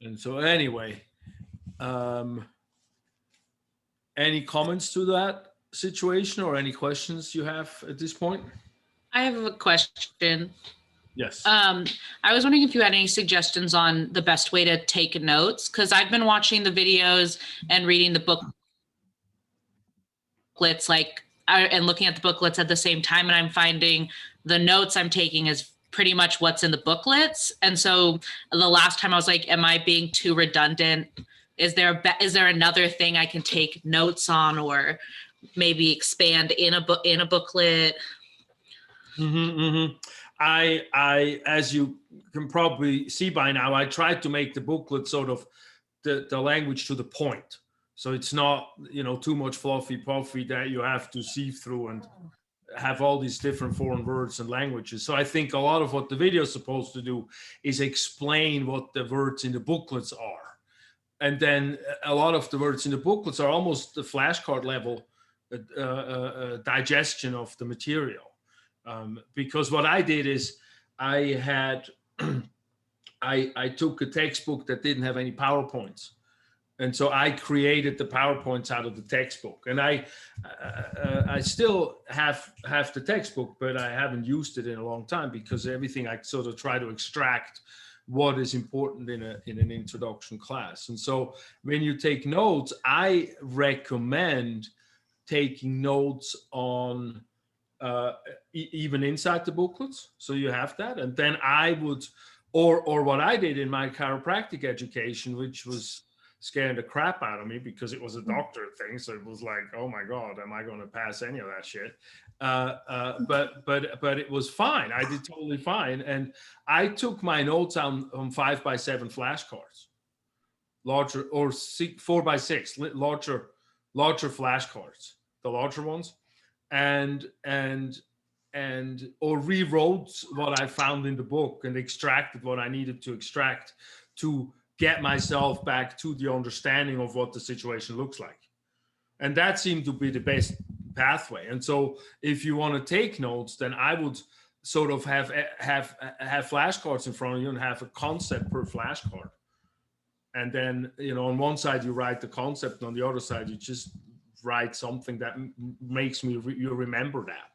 And so anyway, any comments to that situation or any questions you have at this point? I have a question. Yes. I was wondering if you had any suggestions on the best way to take notes, because I've been watching the videos and reading the booklets, and looking at the booklets at the same time, and I'm finding the notes I'm taking is pretty much what's in the booklets. And so the last time I was like, am I being too redundant? Is there another thing I can take notes on, or maybe expand in a booklet? I, as you can probably see by now, I tried to make the booklet sort of the language to the point. So it's not, too much fluffy puffy that you have to sieve through and have all these different foreign words and languages. So I think a lot of what the video is supposed to do is explain what the words in the booklets are. And then a lot of the words in the booklets are almost the flashcard level digestion of the material. Because what I did is I took a textbook that didn't have any PowerPoints. And so I created the PowerPoints out of the textbook. And I still have the textbook, but I haven't used it in a long time, because everything I sort of try to extract what is important in an introduction class. And so when you take notes, I recommend taking notes on even inside the booklets, so you have that. And then I would, or what I did in my chiropractic education, which was scaring the crap out of me because it was a doctor thing, so it was like, oh my god, am I going to pass any of that shit? But it was fine. I did totally fine, and I took my notes on 5x7 flashcards, larger, or 4x6 larger flashcards, the larger ones. And or rewrote what I found in the book and extracted what I needed to extract to get myself back to the understanding of what the situation looks like. And that seemed to be the best pathway. And so if you want to take notes, then I would sort of have flashcards in front of you and have a concept per flashcard. And then, on one side you write the concept, and on the other side you just write something that makes you remember that.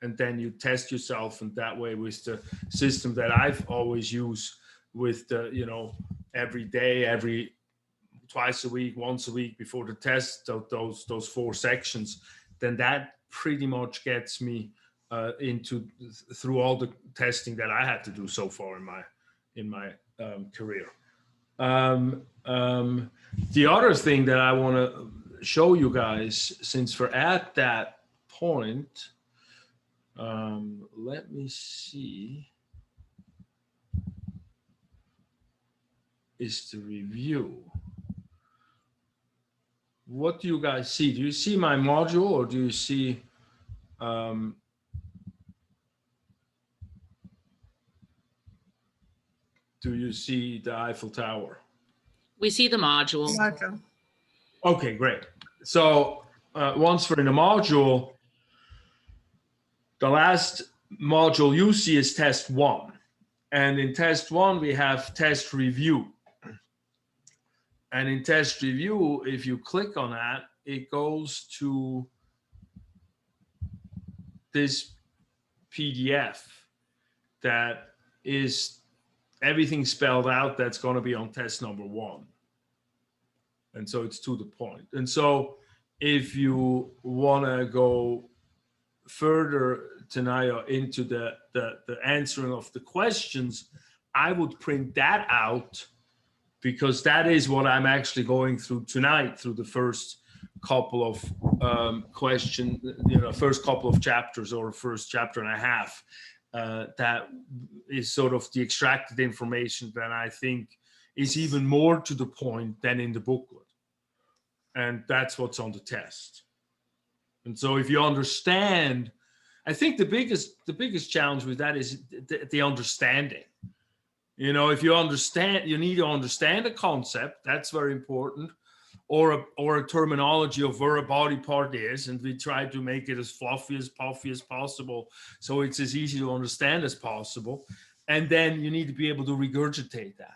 And then you test yourself, and that way with the system that I've always used with the, every day, twice a week, once a week before the test, those 4 sections, then that pretty much gets me through all the testing that I had to do so far in my career. The other thing that I want to show you guys, since we're at that point, let me see, is the review. What do you guys see? Do you see my module, or do you see the Eiffel Tower? We see the module. Okay, great. So once we're in the module, the last module you see is test 1. And in test 1, we have test review. And in test review, if you click on that, it goes to this PDF that is everything spelled out that's going to be on test number 1. And so it's to the point. And so if you want to go further, Tanaya, into the answering of the questions, I would print that out, because that is what I'm actually going through tonight, through the first couple of first couple of chapters, or first chapter and a half. That is sort of the extracted information that I think is even more to the point than in the booklet. And that's what's on the test. And so if you understand, I think the biggest challenge with that is the understanding. If you understand, you need to understand a concept. That's very important, or a terminology of where a body part is, and we try to make it as fluffy as puffy as possible, so it's as easy to understand as possible. And then you need to be able to regurgitate that.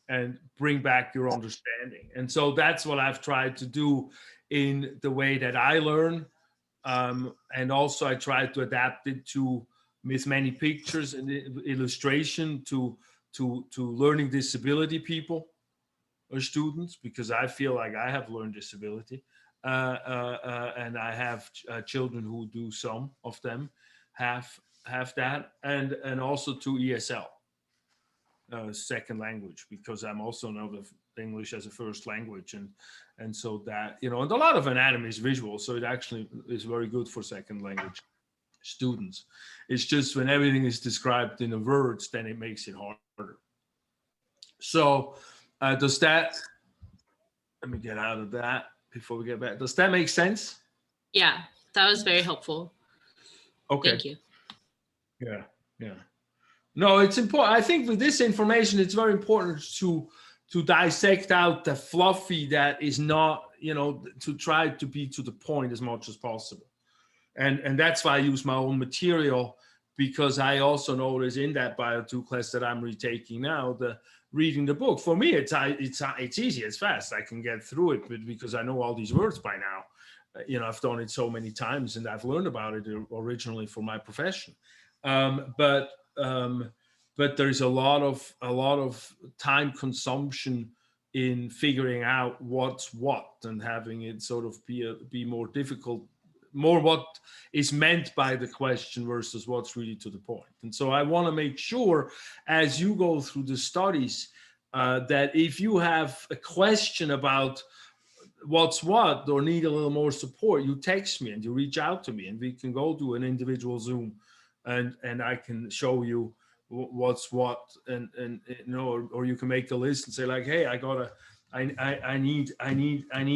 and bring back your understanding. And so that's what I've tried to do in the way that I learn. And also I try to adapt it to with many pictures and illustration to learning disability people or students, because I feel like I have learned disability. And I have children who do, some of them have that, and also to ESL, second language, because I'm also know the English as a first language, and so that, and a lot of anatomy is visual, so it actually is very good for second language students. It's just when everything is described in the words, then it makes it harder. So does that, let me get out of that before we get back. Does that make sense? Yeah, that was very helpful. Okay. Thank you. Yeah. No, it's important. I think with this information, it's very important to dissect out the fluffy that is not, to try to be to the point as much as possible. And that's why I use my own material, because I also notice in that Bio2 class that I'm retaking now, the reading the book, for me, it's easy, it's fast. I can get through it, but because I know all these words by now, I've done it so many times and I've learned about it originally for my profession. But there's a lot of time consumption in figuring out what's what and having it sort of be more difficult, more what is meant by the question versus what's really to the point. And so I want to make sure as you go through the studies that if you have a question about what's what or need a little more support, you text me and you reach out to me and we can go do an individual Zoom and I can show you what's what, and or you can make a list and say like, hey, I need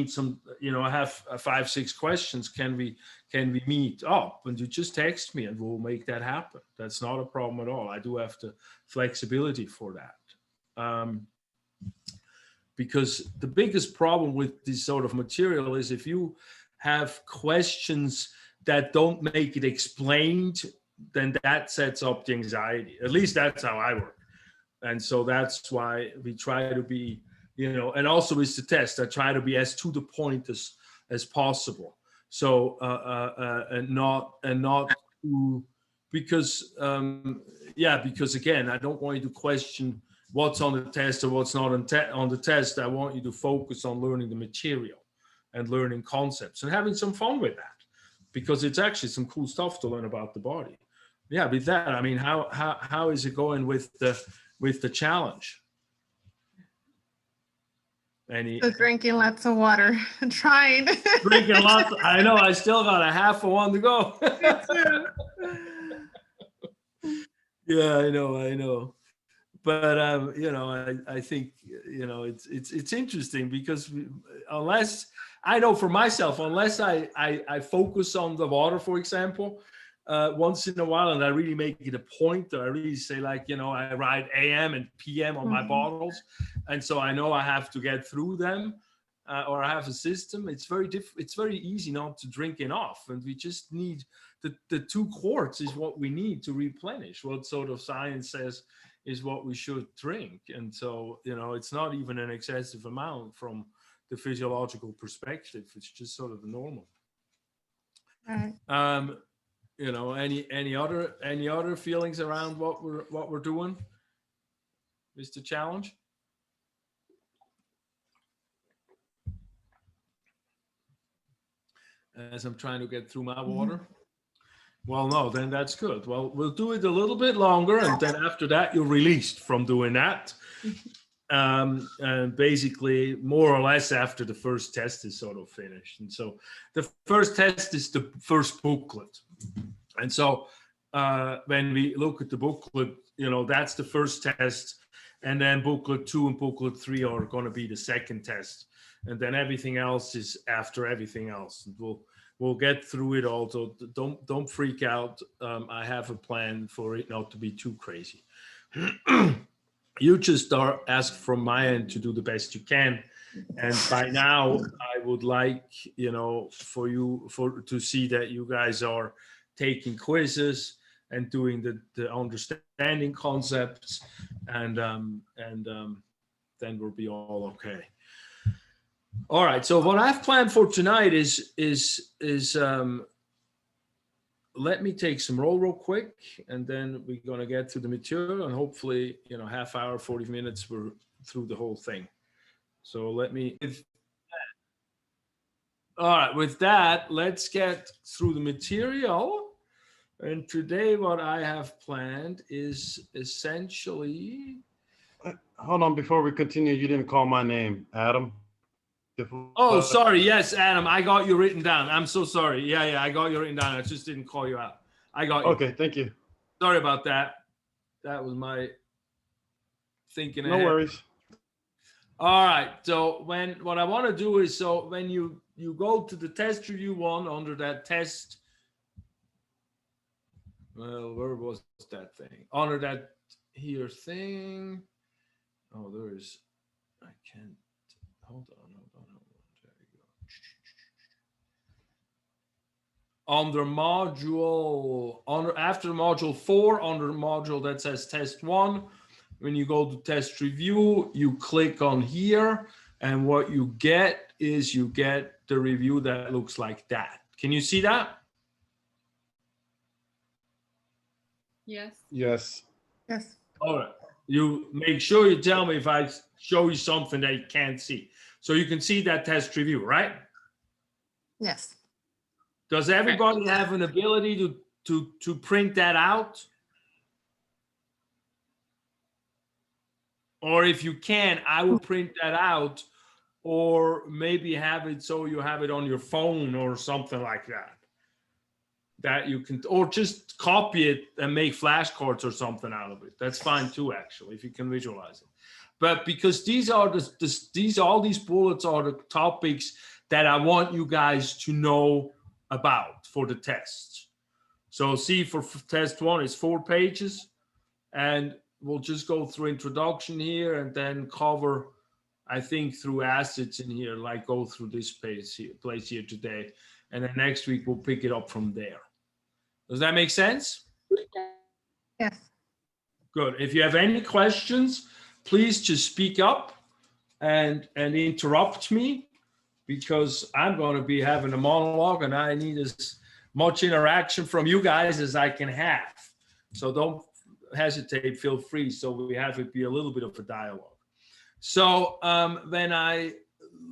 some, I have 5-6 questions. Can we meet up? And you just text me and we'll make that happen. That's not a problem at all. I do have the flexibility for that. Because the biggest problem with this sort of material is if you have questions that don't make it explained, then that sets up the anxiety. At least that's how I work. And so that's why we try to be, and also with the test, I try to be as to the point as possible. So, and not to, because again, I don't want you to question what's on the test or what's not on the test. I want you to focus on learning the material and learning concepts and having some fun with that, because it's actually some cool stuff to learn about the body. Yeah, with that, I mean, how is it going with the challenge? So drinking lots of water, trying. Drinking lots. I know. I still got a half of one to go. Yeah, I know. But I think it's interesting because unless I know for myself, unless I focus on the water, for example, once in a while, and I really make it a point, or I really say like, I write AM and PM on my bottles, and so I know I have to get through them, or I have a system. It's very easy not to drink enough, and we just need the 2 quarts is what we need to replenish what sort of science says is what we should drink. And so, it's not even an excessive amount from the physiological perspective. It's just sort of the normal. Right. Any other feelings around what we're doing, Mr. Challenge? As I'm trying to get through my water. Well, no, then that's good. Well, we'll do it a little bit longer, and then after that, you're released from doing that. And basically, more or less after the first test is sort of finished. And so the first test is the first booklet. And so when we look at the booklet, that's the first test. And then booklet 2 and booklet 3 are going to be the second test. And then everything else is after everything else. And we'll get through it all. So don't freak out. I have a plan for it not to be too crazy. You just are asked from my end to do the best you can. And by now, I would like, for you to see that you guys are taking quizzes and doing the understanding concepts and then we'll be all okay. All right. So what I've planned for tonight is let me take some roll real quick, and then we're going to get to the material, and hopefully, half hour, 40 minutes, we're through the whole thing. So let me, all right, with that, let's get through the material. And today what I have planned is essentially. Hold on, before we continue, you didn't call my name, Adam. Oh, sorry. Yes, Adam, I got you written down. I'm so sorry. Yeah, I got you written down. I just didn't call you out. I got you. Okay, thank you. Sorry about that. That was my thinking ahead. No worries. All right. So what I want to do is, so when you go to the test review one under that test, well, where was that thing? Under that here thing. Oh, there is. I can't. Hold on. There you go. Under module, after module 4, under module that says test 1, when you go to test review, you click on here, and what you get is you get the review that looks like that. Can you see that? Yes. Yes. Yes. All right. You make sure you tell me if I show you something that you can't see. So you can see that test review, right? Yes. Does everybody have an ability to print that out? Or if you can, I will print that out, or maybe have it so you have it on your phone or something like that. That you can, or just copy it and make flashcards or something out of it. That's fine too, actually, if you can visualize it. But because these are all these bullets are the topics that I want you guys to know about for the tests. So see, for test 1 is 4 pages, and we'll just go through introduction here and then cover, I think, through acids in here, like go through this place here today. And then next week we'll pick it up from there. Does that make sense? Yes. Good. If you have any questions, please just speak up and interrupt me, because I'm going to be having a monologue and I need as much interaction from you guys as I can have. So don't hesitate, feel free. So we have it be a little bit of a dialogue. So when I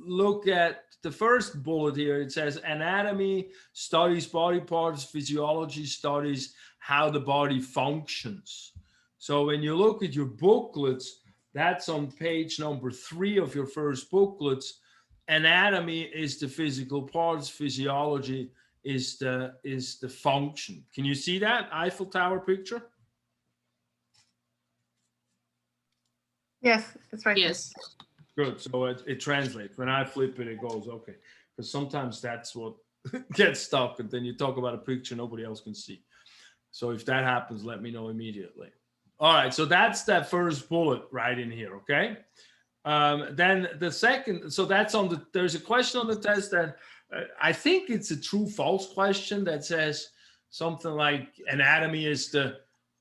look at the first bullet here, it says anatomy studies body parts, physiology studies how the body functions. So when you look at your booklets, that's on page number 3 of your first booklets. Anatomy is the physical parts, physiology is the function. Can you see that Eiffel Tower picture? Yes, it's right. Yes. Good. So it translates. When I flip it, it goes, okay. Because sometimes that's what gets stuck, and then you talk about a picture nobody else can see. So if that happens, let me know immediately. All right. So that's that first bullet right in here. Okay. Then the second, so that's on the, there's a question on the test that I think it's a true false question that says something like anatomy is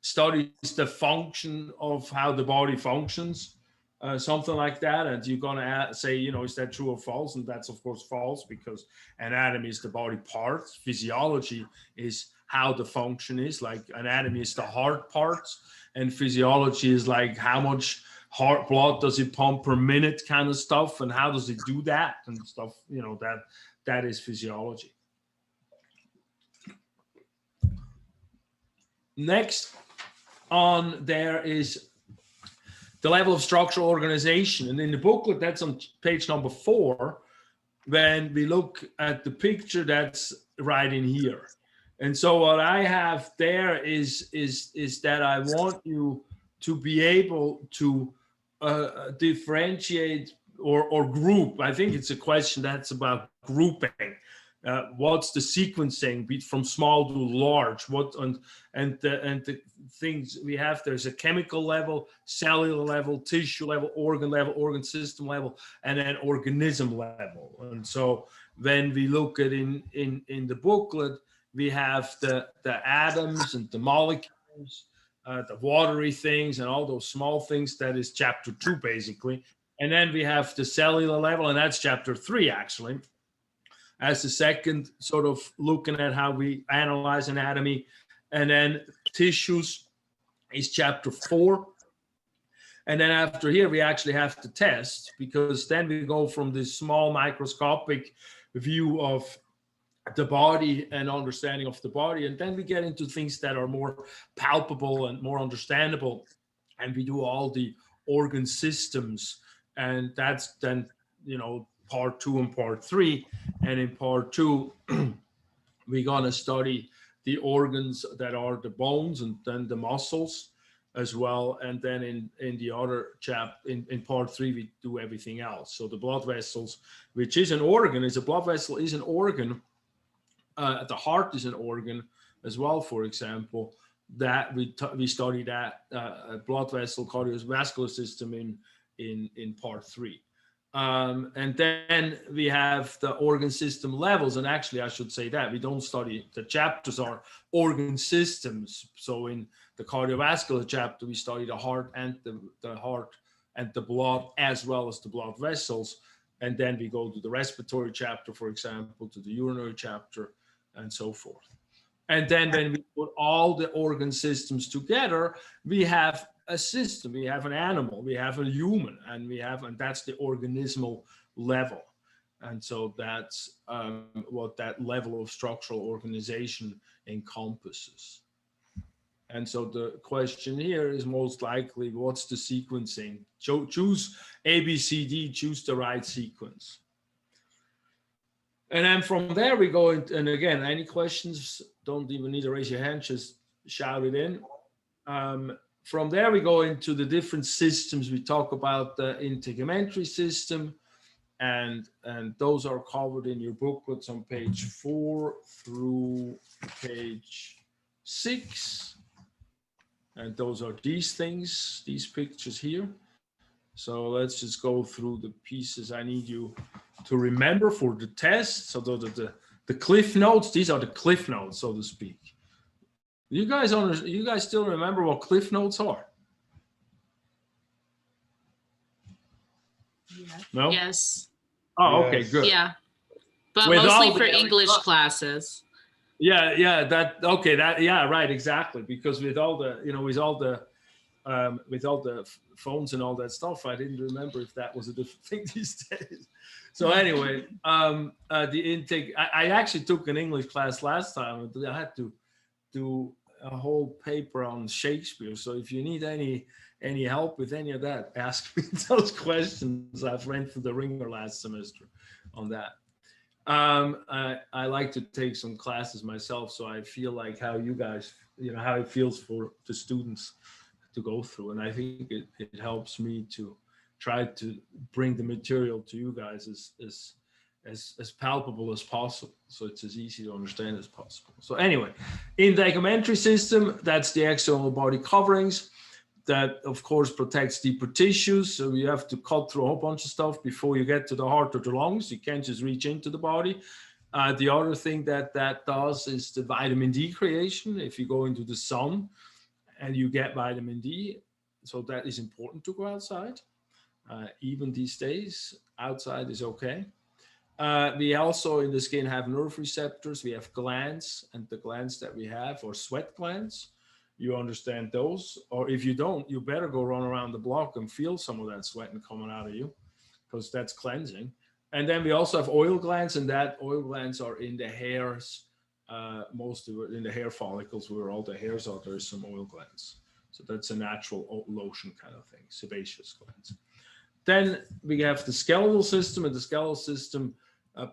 studies the function of how the body functions. Something like that, and you're going to say, is that true or false? And that's of course false, because anatomy is the body parts, physiology is how the function is. Like anatomy is the heart parts, and physiology is like how much heart blood does it pump per minute kind of stuff, and how does it do that and stuff. That is physiology. Next on there is the level of structural organization. And in the booklet, that's on page number 4. When we look at the picture, that's right in here. And so what I have there is that I want you to be able to differentiate or group. I think it's a question that's about grouping. What's the sequencing from small to large? And the things we have, there's a chemical level, cellular level, tissue level, organ system level, and then organism level. And so when we look at in the booklet, we have the atoms and the molecules, the watery things and all those small things. That is chapter 2 basically. And then we have the cellular level, and that's chapter 3 actually, as the second sort of looking at how we analyze anatomy. And then tissues is chapter 4. And then after here, we actually have to test, because then we go from this small microscopic view of the body and understanding of the body. And then we get into things that are more palpable and more understandable. And we do all the organ systems. And that's then, part 2 and part 3. And in part 2, we're going to study the organs that are the bones and then the muscles as well. And then in the other in part 3, we do everything else. So the blood vessels, which is an organ, a blood vessel is an organ. The heart is an organ as well, for example, that we study that blood vessel cardiovascular system in part 3. And then we have the organ system levels. And actually, I should say that we don't study, the chapters are organ systems. So in the cardiovascular chapter, we study the heart and the heart and the blood, as well as the blood vessels. And then we go to the respiratory chapter, for example, to the urinary chapter, and so forth. And then when we put all the organ systems together, we have a system, we have an animal, we have a human, and that's the organismal level. And so that's what that level of structural organization encompasses. And so the question here is most likely, what's the sequencing? Choose A, B, C, D, choose the right sequence. And then from there we go into, and again, any questions, don't even need to raise your hand, just shout it in. From there we go into the different systems. We talk about the integumentary system, and those are covered in your booklets on page 4 through page 6. And those are these things, these pictures here. So let's just go through the pieces I need you to remember for the test. So the cliff notes, these are the cliff notes, so to speak. You guys still remember what cliff notes are? No? Yes. Oh, okay, Yes. good. Yeah. But With mostly all the for English classes. Yeah, right, exactly. Because with all the phones and all that stuff, I didn't remember if that was a different thing these days. So anyway, the intake, I actually took an English class last time. I had to do a whole paper on Shakespeare. So if you need any help with any of that, ask me those questions. I've read through the ringer last semester on that. I like to take some classes myself, so I feel like how you guys, how it feels for the students to go through. And I think it helps me to try to bring the material to you guys as palpable as possible, so it's as easy to understand as possible. So anyway, in the integumentary system, that's the external body coverings that of course protects deeper tissues. So you have to cut through a whole bunch of stuff before you get to the heart or the lungs. You can't just reach into the body. The other thing that does is the vitamin D creation. If you go into the sun and you get vitamin D, so that is important to go outside. Even these days, outside is okay. We also in the skin have nerve receptors. We have glands, and the glands that we have are sweat glands. You understand those, or if you don't, you better go run around the block and feel some of that sweating coming out of you, because that's cleansing. And then we also have oil glands, and that oil glands are in the hairs, mostly in the hair follicles where all the hairs are. There's some oil glands. So that's a natural lotion kind of thing, sebaceous glands. Then we have the skeletal system, and the skeletal system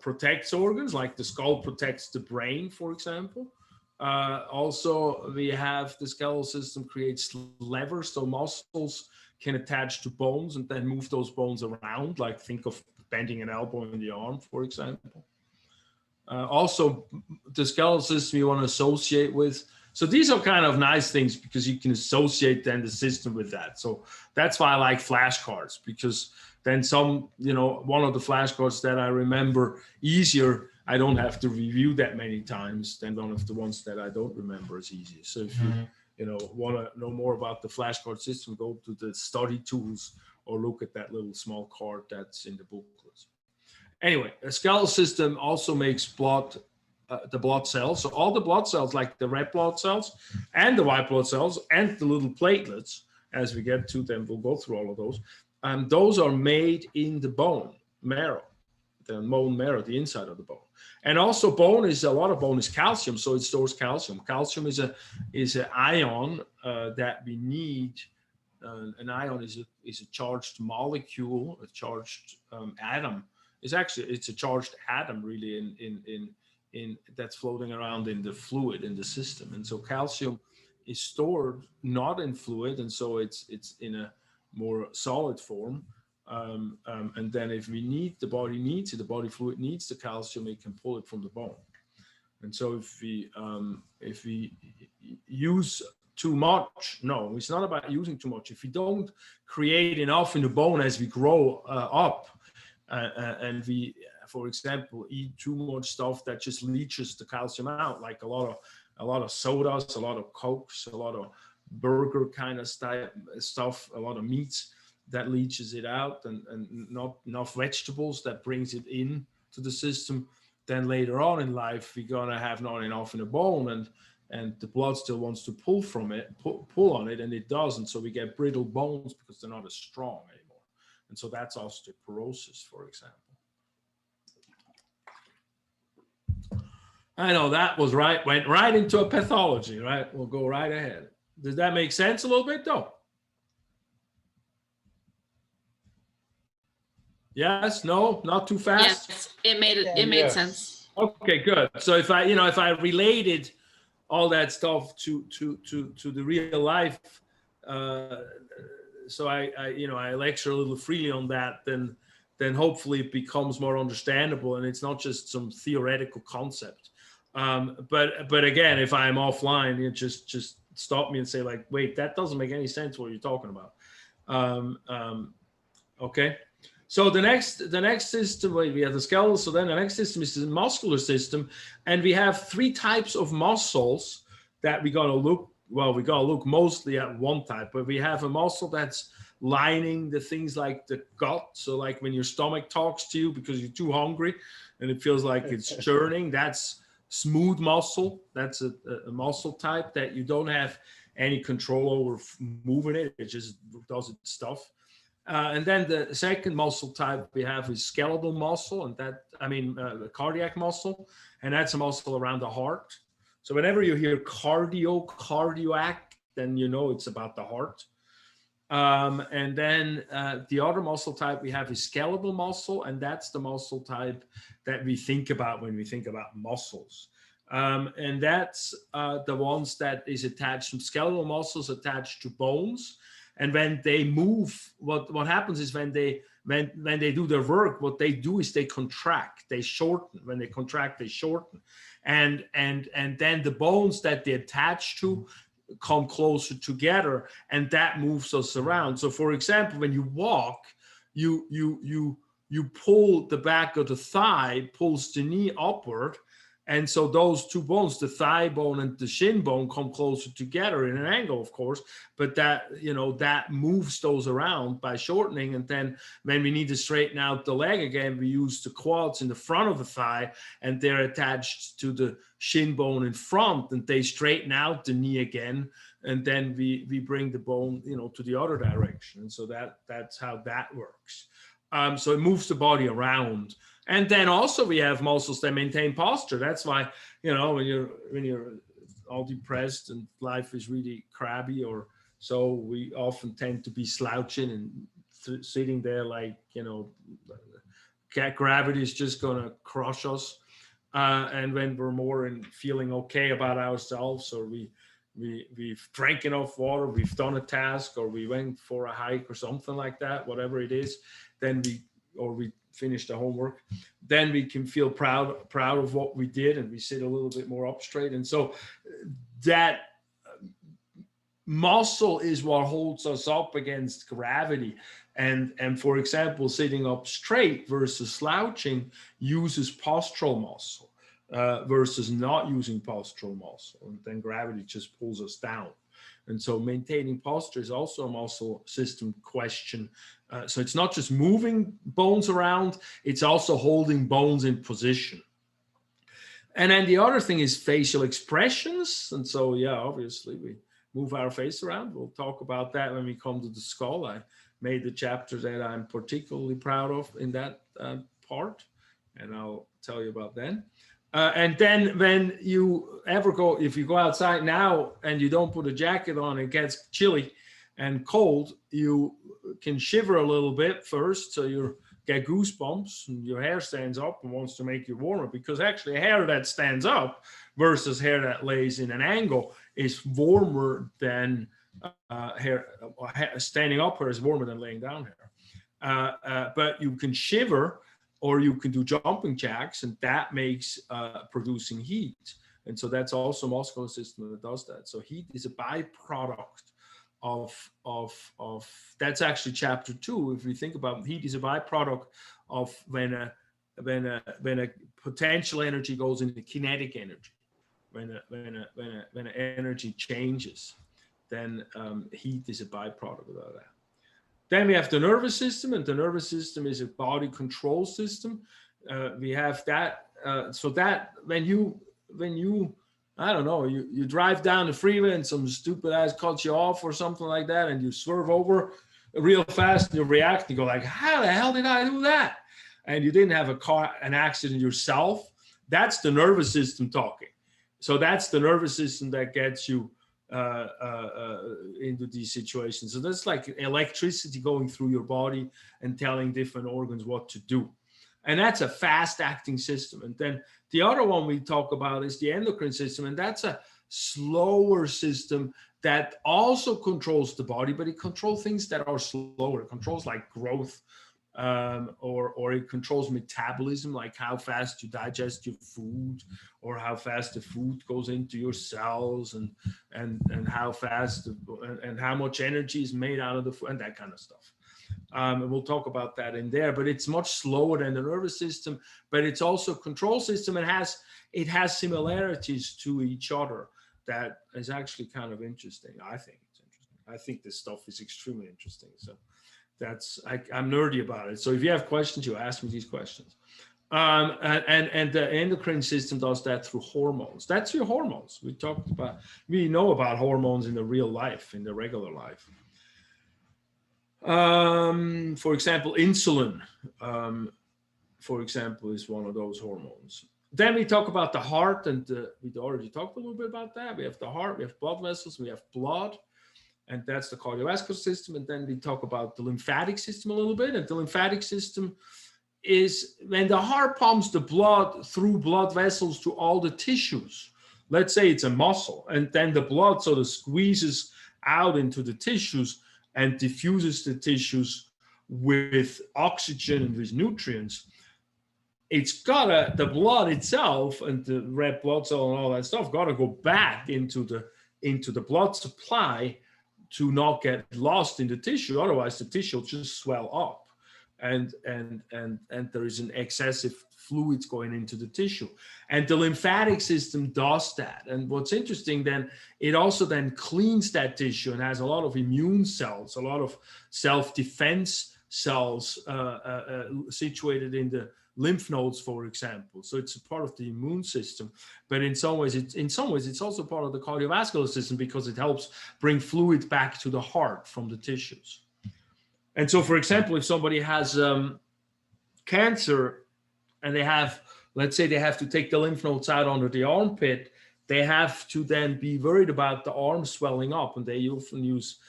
protects organs, like the skull protects the brain, for example. Also, we have the skeletal system creates levers, so muscles can attach to bones and then move those bones around, like think of bending an elbow in the arm, for example. Also, the skeletal system you want to associate with. So these are kind of nice things because you can associate then the system with that. So that's why I like flashcards, because then one of the flashcards that I remember easier, I don't have to review that many times than one of the ones that I don't remember as easy. So if you want to know more about the flashcard system, go to the study tools or look at that little small card that's in the booklet. Anyway, a skeletal system also makes blood, the blood cells. So all the blood cells, like the red blood cells and the white blood cells and the little platelets, as we get to them, we'll go through all of those are made in the bone marrow, the bone marrow, the inside of the bone. And also a lot of bone is calcium, so it stores calcium. Calcium is an ion that we need. An ion is a charged molecule, a charged atom. It's a charged atom really in that's floating around in the fluid in the system. And so calcium is stored not in fluid, and so it's in a more solid form. And then if we need, the body needs it, the body fluid needs the calcium, it can pull it from the bone. And so if we use too much, no, it's not about using too much. If we don't create enough in the bone as we grow up, and we, for example, eat too much stuff that just leaches the calcium out, like a lot of sodas, a lot of Cokes, a lot of burger kind of stuff, a lot of meats that leaches it out, and not enough vegetables that brings it in to the system, then later on in life we're gonna have not enough in the bone, and the blood still wants to pull from it, pull on it, and it doesn't. So we get brittle bones because they're not as strong anymore. And so that's osteoporosis, for example. I know that was right, went right into a pathology, right? We'll go right ahead. Does that make sense a little bit though? Yes, no, not too fast? Yes, it made sense. Okay, good. So if I related all that stuff to the real life, so I lecture a little freely on that, then hopefully it becomes more understandable and it's not just some theoretical concept. But again, if I'm offline, you just stop me and say like, wait, that doesn't make any sense what you're talking about. Okay. So the next system, we have the skeletal. So then the next system is the muscular system, and we have three types of muscles that we gotta look. Well, we gotta look mostly at one type, but we have a muscle that's lining the things like the gut. So like when your stomach talks to you because you're too hungry, and it feels like it's churning. That's smooth muscle. That's a muscle type that you don't have any control over moving it. It just does its stuff. And then the second muscle type we have is skeletal muscle, and the cardiac muscle, and that's a muscle around the heart. So whenever you hear cardiac, then you know it's about the heart. And then the other muscle type we have is skeletal muscle, and that's the muscle type that we think about when we think about muscles. And that's the ones that is attached to skeletal muscles attached to bones. And when they move, what happens is when they do their work, what they do is they contract, they shorten. When they contract, they shorten. And then the bones that they attach to come closer together, and that moves us around. So for example, when you walk, you pull the back of the thigh, pulls the knee upward. And so those two bones, the thigh bone and the shin bone, come closer together in an angle, of course, but that moves those around by shortening. And then when we need to straighten out the leg again, we use the quads in the front of the thigh, and they're attached to the shin bone in front, and they straighten out the knee again. And then we bring the bone, to the other direction. And so that's how that works. So it moves the body around. And then also we have muscles that maintain posture. That's why, when you're all depressed and life is really crabby, or so, we often tend to be slouching and sitting there like, gravity is just going to crush us. And when we're more in feeling okay about ourselves, or we've drank enough water, we've done a task, or we went for a hike or something like that, whatever it is, then we finish the homework, then we can feel proud of what we did, and we sit a little bit more up straight. And so that muscle is what holds us up against gravity. And for example, sitting up straight versus slouching uses postural muscle versus not using postural muscle, and then gravity just pulls us down. And so maintaining posture is also a muscle system question. So it's not just moving bones around, it's also holding bones in position. And then the other thing is facial expressions. And so, yeah, obviously we move our face around. We'll talk about that when we come to the skull. I made the chapter that I'm particularly proud of in that part, and I'll tell you about then. And then when you ever go, if you go outside now and you don't put a jacket on, it gets chilly and cold, you can shiver a little bit first, so you get goosebumps and your hair stands up and wants to make you warmer, because actually hair that stands up versus hair that lays in an angle is warmer than hair. Standing up hair is warmer than laying down hair. But you can shiver, or you can do jumping jacks, and that makes producing heat. And so that's also a muscular system that does that. So heat is a byproduct of that's actually chapter 2. If we think about heat, is a byproduct of when a potential energy goes into kinetic energy, when energy changes, then heat is a byproduct of that. Then we have the nervous system, and the nervous system is a body control system. We have that. So that when you I don't know, you drive down the freeway and some stupid ass cuts you off or something like that, and you swerve over real fast and you react and you go like, how the hell did I do that? And you didn't have an accident yourself. That's the nervous system talking. So that's the nervous system that gets you into these situations. So that's like electricity going through your body and telling different organs what to do. And that's a fast acting system. And then the other one we talk about is the endocrine system. And that's a slower system that also controls the body, but it controls things that are slower. It controls like growth, or it controls metabolism, like how fast you digest your food, or how fast the food goes into your cells, and how fast and how much energy is made out of the food, and that kind of stuff. And we'll talk about that in there, but it's much slower than the nervous system, but it's also a control system, and it has similarities to each other that is actually kind of interesting. I think it's interesting. I think this stuff is extremely interesting. So I'm nerdy about it. So if you have questions, you ask me these questions. And the endocrine system does that through hormones. That's your hormones. We know about hormones in the real life, in the regular life. For example, insulin, for example, is one of those hormones. Then we talk about the heart, and we already talked a little bit about that. We have the heart, we have blood vessels, we have blood, and that's the cardiovascular system. And then we talk about the lymphatic system a little bit. And the lymphatic system is when the heart pumps the blood through blood vessels to all the tissues. Let's say it's a muscle, and then the blood sort of squeezes out into the tissues and diffuses the tissues with oxygen and with nutrients. It's the blood itself and the red blood cell and all that stuff gotta go back into the blood supply to not get lost in the tissue. Otherwise the tissue will just swell up, and there is an excessive fluids going into the tissue. And the lymphatic system does that. And what's interesting then, it also then cleans that tissue and has a lot of immune cells, a lot of self-defense cells situated in the lymph nodes, for example. So it's a part of the immune system, but in some ways it's also part of the cardiovascular system, because it helps bring fluid back to the heart from the tissues. And so, for example, if somebody has cancer, and let's say they have to take the lymph nodes out under the armpit, they have to then be worried about the arm swelling up, and they often use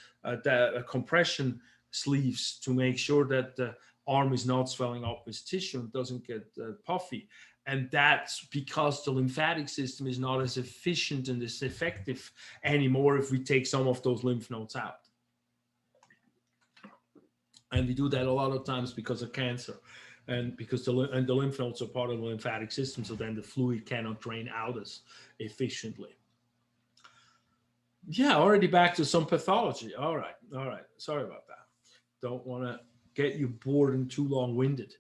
compression sleeves to make sure that the arm is not swelling up with tissue and doesn't get puffy. And that's because the lymphatic system is not as efficient and as effective anymore if we take some of those lymph nodes out. And we do that a lot of times because of cancer. And because the lymph nodes are part of the lymphatic system, so then the fluid cannot drain out as efficiently. Yeah, already back to some pathology. All right. Sorry about that. Don't want to get you bored and too long-winded.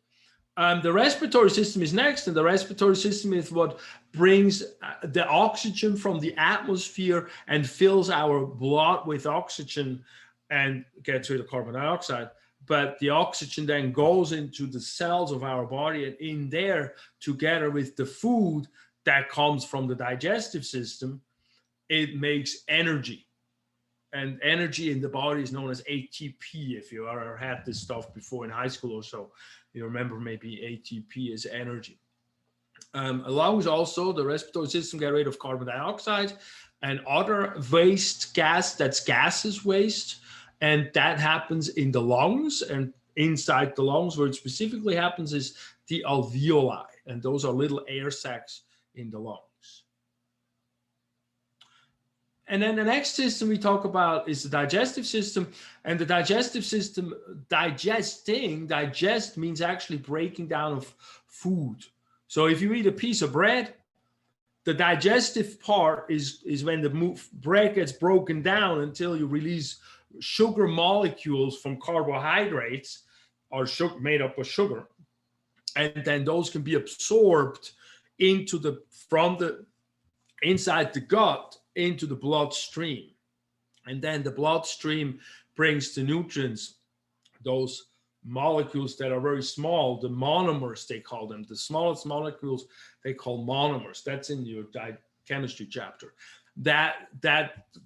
The respiratory system is next, and the respiratory system is what brings the oxygen from the atmosphere and fills our blood with oxygen and gets rid of carbon dioxide. But the oxygen then goes into the cells of our body, and in there, together with the food that comes from the digestive system, it makes energy. And energy in the body is known as ATP. If you ever had this stuff before in high school or so, you remember maybe ATP is energy. Lungs also, the respiratory system get rid of carbon dioxide and other waste gas, that's gaseous waste. And that happens in the lungs, and inside the lungs where it specifically happens is the alveoli. And those are little air sacs in the lungs. And then the next system we talk about is the digestive system. And the digestive system, digest means actually breaking down of food. So if you eat a piece of bread, the digestive part is when the bread gets broken down until you release sugar molecules from carbohydrates or sugar, made up of sugar. And then those can be absorbed into from the inside the gut into the bloodstream. And then the bloodstream brings the nutrients, those molecules that are very small, the monomers, they call them, the smallest molecules they call monomers. That's in your chemistry chapter. That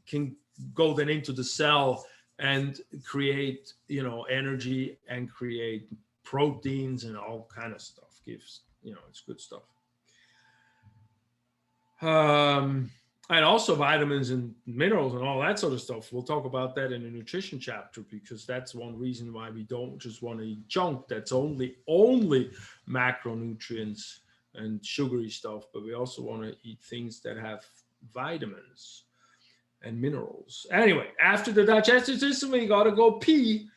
can go then into the cell and create, energy and create proteins and all kind of stuff. Gives, it's good stuff. And also vitamins and minerals and all that sort of stuff. We'll talk about that in the nutrition chapter, because that's one reason why we don't just want to eat junk that's only macronutrients and sugary stuff, but we also want to eat things that have vitamins and minerals. Anyway, after the digestive system, we got to go pee,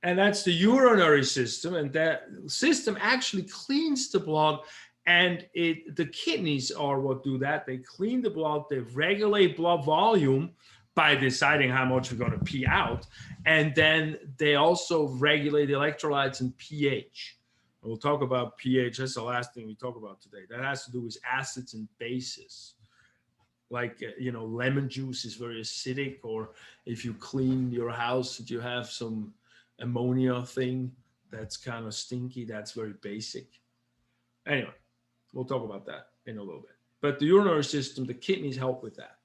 and that's the urinary system. And that system actually cleans the blood. And the kidneys are what do that. They clean the blood, they regulate blood volume by deciding how much we're going to pee out. And then they also regulate electrolytes and pH. And we'll talk about pH. That's the last thing we talk about today. That has to do with acids and bases. Like, lemon juice is very acidic, or if you clean your house and you have some ammonia thing that's kind of stinky, that's very basic. Anyway. We'll talk about that in a little bit. But the urinary system, the kidneys help with that.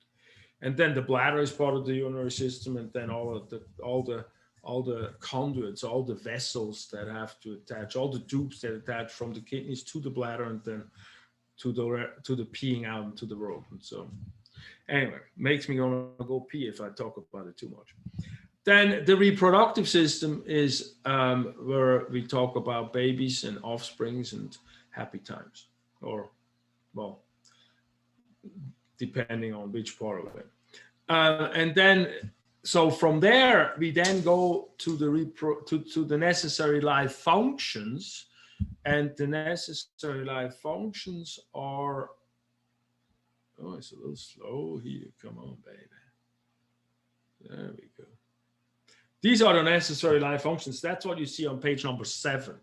And then the bladder is part of the urinary system, and then all the conduits, all the vessels that have to attach, all the tubes that attach from the kidneys to the bladder and then to the peeing out into the road. And so anyway, makes me want to go pee if I talk about it too much. Then the reproductive system is where we talk about babies and offsprings and happy times. Or, well, depending on which part of it. And then, so from there, we then go to the necessary life functions. And the necessary life functions are, oh, it's a little slow here. Come on, baby. There we go. These are the necessary life functions. That's what you see on page number 7.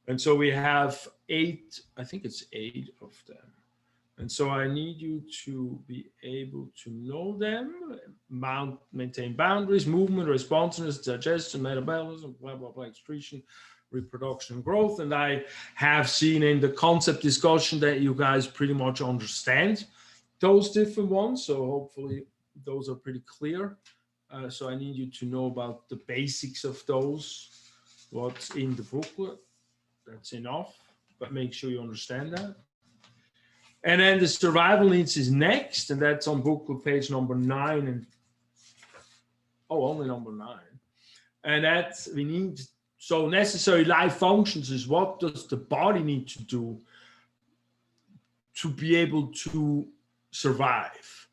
And so we have 8, I think it's 8 of them. And so I need you to be able to know them, maintain boundaries, movement, responsiveness, digestion, metabolism, blah, blah, blah, excretion, reproduction, growth. And I have seen in the concept discussion that you guys pretty much understand those different ones. So hopefully those are pretty clear. So I need you to know about the basics of those, what's in the booklet. That's enough, but make sure you understand that. And then the survival needs is next, and that's on booklet page number 9. And only number 9. And that's so necessary life functions is what does the body need to do to be able to survive.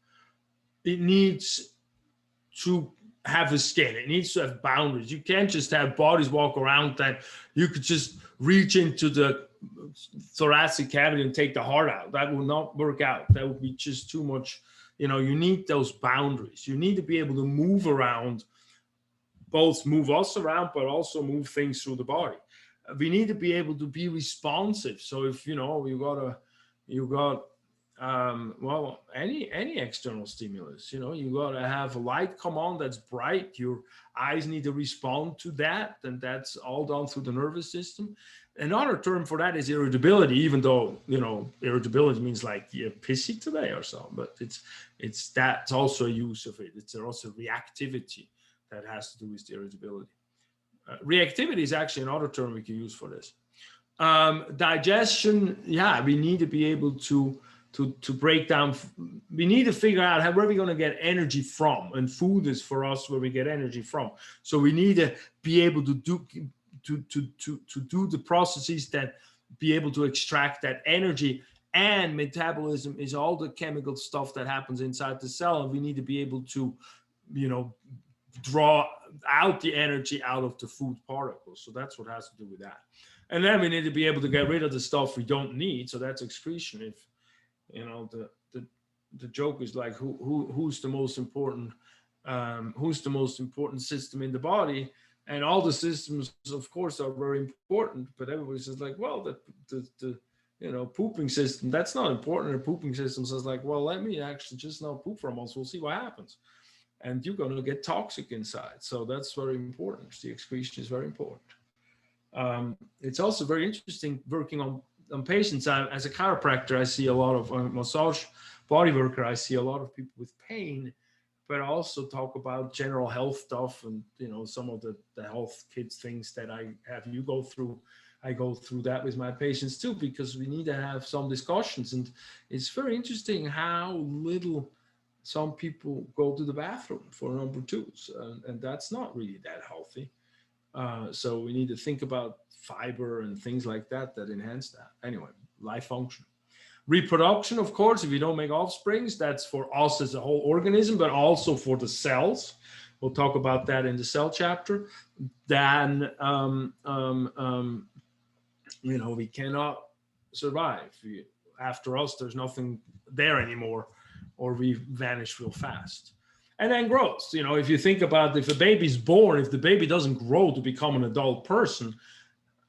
It needs to have a skin. It needs to have boundaries. You can't just have bodies walk around that you could just reach into the thoracic cavity and take the heart out. That will not work out. That would be just too much. You need those boundaries. You need to be able to move around, both move us around, but also move things through the body. We need to be able to be responsive. So if, you know, you got well, any external stimulus, you know, you got to have a light come on that's bright. Your eyes need to respond to that, and that's all done through the nervous system. Another term for that is irritability, even though, you know, irritability means like you're pissy today or so, but that's also a use of it. It's also reactivity that has to do with the irritability. Reactivity is actually another term we can use for this. Digestion, yeah, we need to be able to break down. We need to figure out where we're going to get energy from, and food is for us where we get energy from. So we need to be able to do the processes that be able to extract that energy. And metabolism is all the chemical stuff that happens inside the cell, and we need to be able to, you know, draw out the energy out of the food particles. So that's what has to do with that. And then we need to be able to get rid of the stuff we don't need. So that's excretion. If, you know, the joke is like, who's the most important system in the body? And all the systems, of course, are very important, but everybody's just like, well, the you know, pooping system, that's not important. The pooping system says like, well, let me actually just not poop for a month. We'll see what happens. And you're going to get toxic inside. So that's very important. The excretion is very important. It's also very interesting working on patients. As a chiropractor, I see a lot of massage body worker. I see a lot of people with pain, but I also talk about general health stuff and, you know, some of the health kids things that I have you go through. I go through that with my patients too, because we need to have some discussions. And it's very interesting how little some people go to the bathroom for number twos, and that's not really that healthy. So we need to think about fiber and things like that enhance that. Anyway, life function. Reproduction, of course, if you don't make offsprings, that's for us as a whole organism, but also for the cells. We'll talk about that in the cell chapter. Then, you know, we cannot survive. After us, there's nothing there anymore, or we vanish real fast. And then growth. You know, if you think about if a baby's born, if the baby doesn't grow to become an adult person,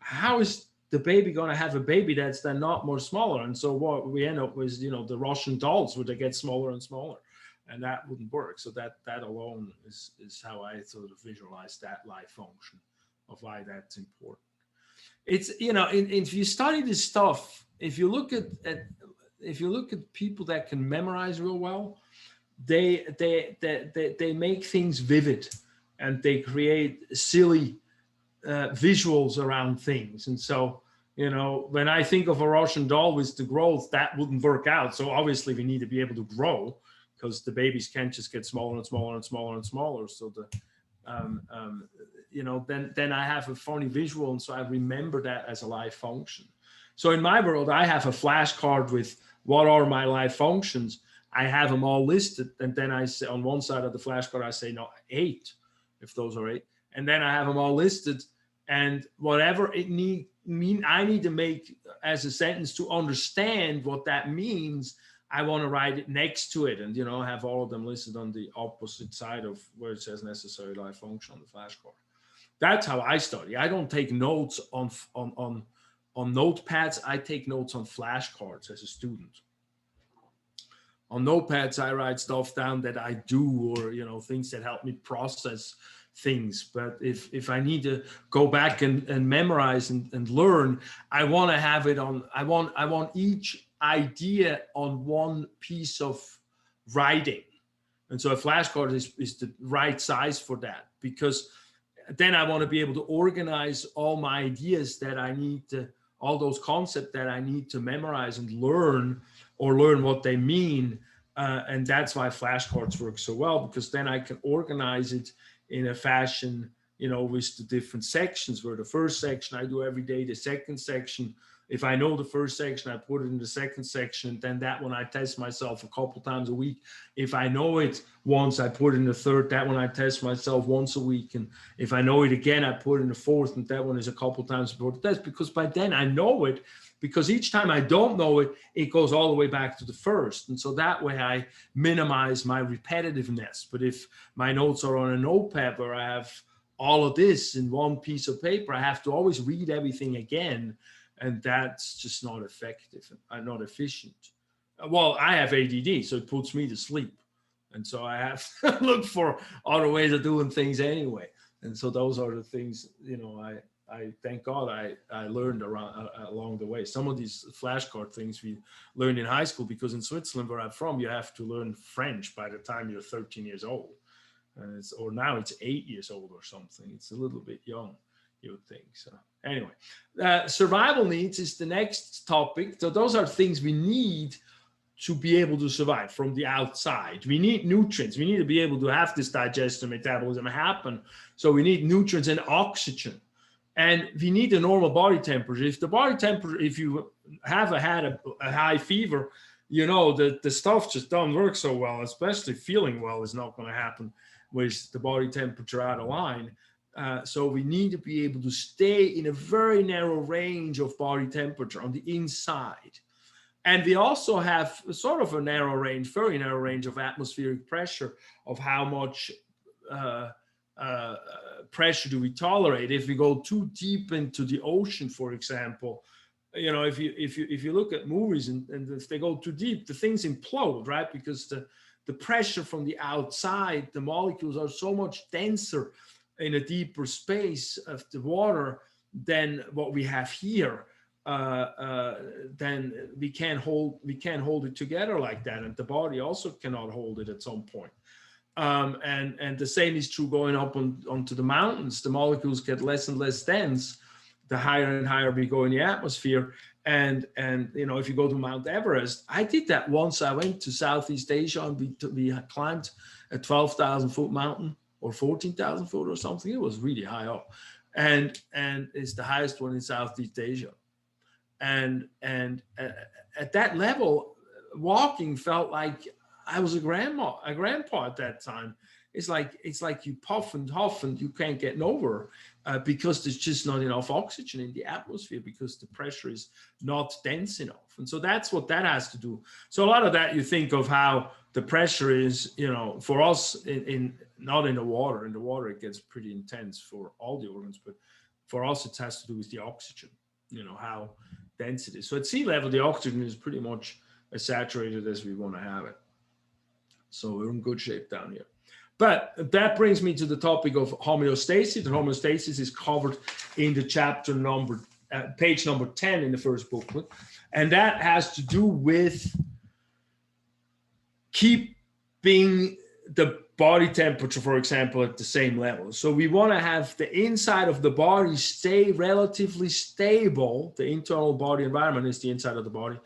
how is the baby going to have a baby that's then not more smaller? And so what we end up with, you know, the Russian dolls where they get smaller and smaller, and that wouldn't work. So that alone is how I sort of visualize that life function of why that's important. It's, you know, if you study this stuff, if you look at people that can memorize real well, they make things vivid, and they create silly visuals around things. And so, you know, when I think of a Russian doll with the growth, that wouldn't work out. So obviously we need to be able to grow, because the babies can't just get smaller and smaller and smaller and smaller. So the you know, then I have a funny visual, and so I remember that as a life function. So in my world, I have a flashcard with what are my life functions. I have them all listed, and then I say on one side of the flashcard, I say, no, 8, if those are 8. And then I have them all listed, and whatever it I need to make as a sentence to understand what that means, I want to write it next to it, and, you know, have all of them listed on the opposite side of where it says necessary life function on the flashcard. That's how I study. I don't take notes on notepads. I take notes on flashcards as a student. On notepads, I write stuff down that I do, or, you know, things that help me process things. But if I need to go back and memorize and learn, I want to have it on, I want each idea on one piece of writing. And so a flashcard is the right size for that, because then I want to be able to organize all my ideas that I need to, all those concepts that I need to memorize and learn, or learn what they mean. And that's why flashcards work so well, because then I can organize it in a fashion, you know, with the different sections, where the first section I do every day, the second section, if I know the first section, I put it in the second section, and then that one I test myself a couple times a week. If I know it once, I put it in the third, that one I test myself once a week. And if I know it again, I put it in the fourth, and that one is a couple times before the test, because by then I know it, because each time I don't know it, it goes all the way back to the first. And so that way I minimize my repetitiveness. But if my notes are on a notepad where I have all of this in one piece of paper. I have to always read everything again, and that's just not effective and not efficient. Well, I have ADD, so it puts me to sleep. And so I have to look for other ways of doing things anyway. And so those are the things, you know, I thank God I learned along the way. Some of these flashcard things we learned in high school, because in Switzerland, where I'm from, you have to learn French by the time you're 13 years old. Or now it's 8 years old or something. It's a little bit young, you would think. So anyway, survival needs is the next topic. So those are things we need to be able to survive from the outside. We need nutrients. We need to be able to have this digestion metabolism happen. So we need nutrients and oxygen. And we need a normal body temperature. If the body temperature, if you have had a high fever, you know, the stuff just don't work so well, especially feeling well is not going to happen with the body temperature out of line. So we need to be able to stay in a very narrow range of body temperature on the inside. And we also have sort of a narrow range, very narrow range of atmospheric pressure of how much pressure do we tolerate. If we go too deep into the ocean, for example, you know, if you look at movies and if they go too deep, the things implode, right? Because the pressure from the outside, the molecules are so much denser in a deeper space of the water than what we have here. Then we can't hold it together like that, and the body also cannot hold it at some point. And the same is true going up onto the mountains. The molecules get less and less dense the higher and higher we go in the atmosphere. And you know, if you go to Mount Everest, I did that once. I went to Southeast Asia and we climbed a 12,000 foot mountain or 14,000 foot or something. It was really high up, and it's the highest one in Southeast Asia. And at that level, walking felt like I was a grandpa at that time. It's like you puff and huff and you can't get nowhere because there's just not enough oxygen in the atmosphere because the pressure is not dense enough. And so that's what that has to do. So a lot of that you think of how the pressure is, you know, for us not in the water. In the water it gets pretty intense for all the organs, but for us it has to do with the oxygen, you know, how dense it is. So at sea level, the oxygen is pretty much as saturated as we want to have it. So we're in good shape down here. But that brings me to the topic of homeostasis. And homeostasis is covered in the chapter page number 10 in the first booklet. And that has to do with keeping the body temperature, for example, at the same level. So we want to have the inside of the body stay relatively stable. The internal body environment is the inside of the body,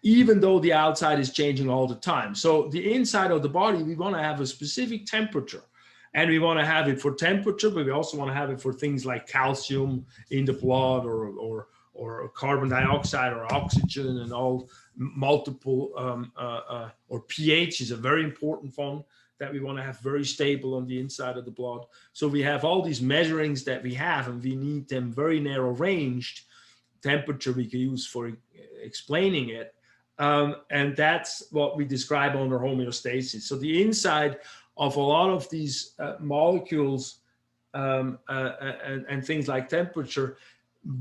even though the outside is changing all the time. So the inside of the body, we want to have a specific temperature, and we want to have it for temperature, but we also want to have it for things like calcium in the blood or carbon dioxide or oxygen and all multiple, or pH is a very important one that we want to have very stable on the inside of the blood. So we have all these measurings that we have, and we need them very narrow ranged. Temperature we can use for explaining it. And that's what we describe under homeostasis. So the inside of a lot of these molecules and things like temperature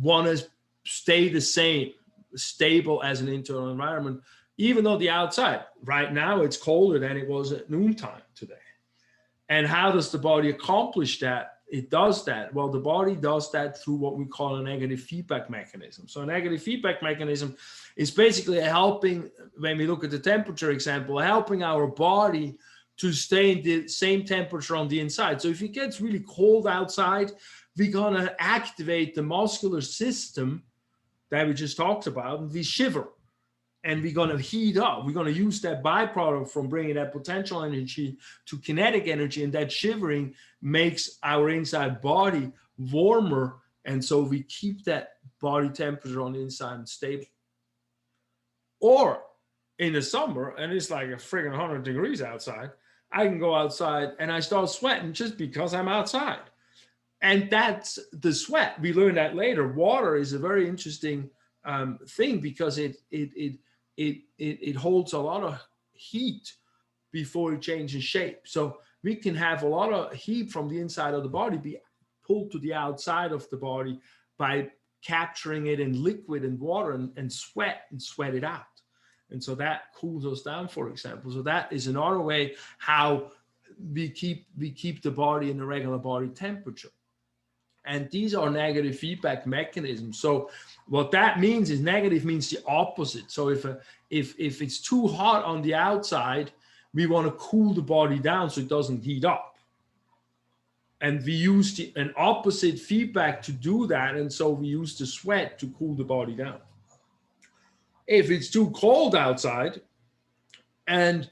want to stay the same, stable as an internal environment, even though the outside, right now, it's colder than it was at noontime today. And how does the body accomplish that? It does that. Well, the body does that through what we call a negative feedback mechanism. So a negative feedback mechanism is basically helping, when we look at the temperature example, helping our body to stay in the same temperature on the inside. So if it gets really cold outside, we're going to activate the muscular system that we just talked about, and we shiver. And we're going to heat up. We're going to use that byproduct from bringing that potential energy to kinetic energy, and that shivering makes our inside body warmer, and so we keep that body temperature on the inside stable. Or in the summer, and it's like a friggin' 100 degrees outside, I can go outside and I start sweating just because I'm outside. And that's the sweat. We learned that later. Water is a very interesting thing because it holds a lot of heat before it changes shape. So we can have a lot of heat from the inside of the body be pulled to the outside of the body by capturing it in liquid and water and sweat it out. And so that cools us down, for example. So that is another way how we keep the body in a regular body temperature. And these are negative feedback mechanisms. So what that means is negative means the opposite. So if it's too hot on the outside, we want to cool the body down so it doesn't heat up. And we use an opposite feedback to do that. And so we use the sweat to cool the body down. If it's too cold outside and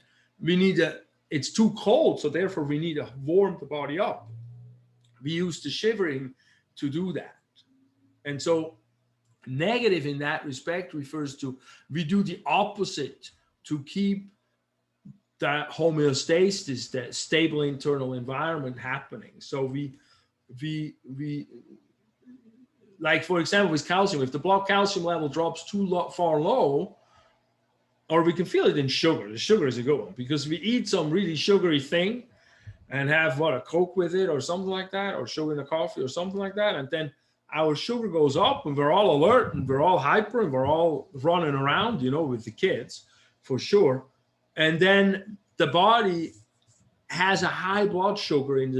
it's too cold, so therefore we need to warm the body up, we use the shivering to do that. And so negative in that respect refers to we do the opposite to keep that homeostasis, that stable internal environment happening. So we like, for example, with calcium, if the blood calcium level drops too far low, or we can feel it in sugar. The sugar is a good one, because we eat some really sugary thing and have a Coke with it or something like that, or sugar in a coffee or something like that. And then our sugar goes up and we're all alert and we're all hyper and we're all running around, with the kids for sure. And then the body has a high blood sugar in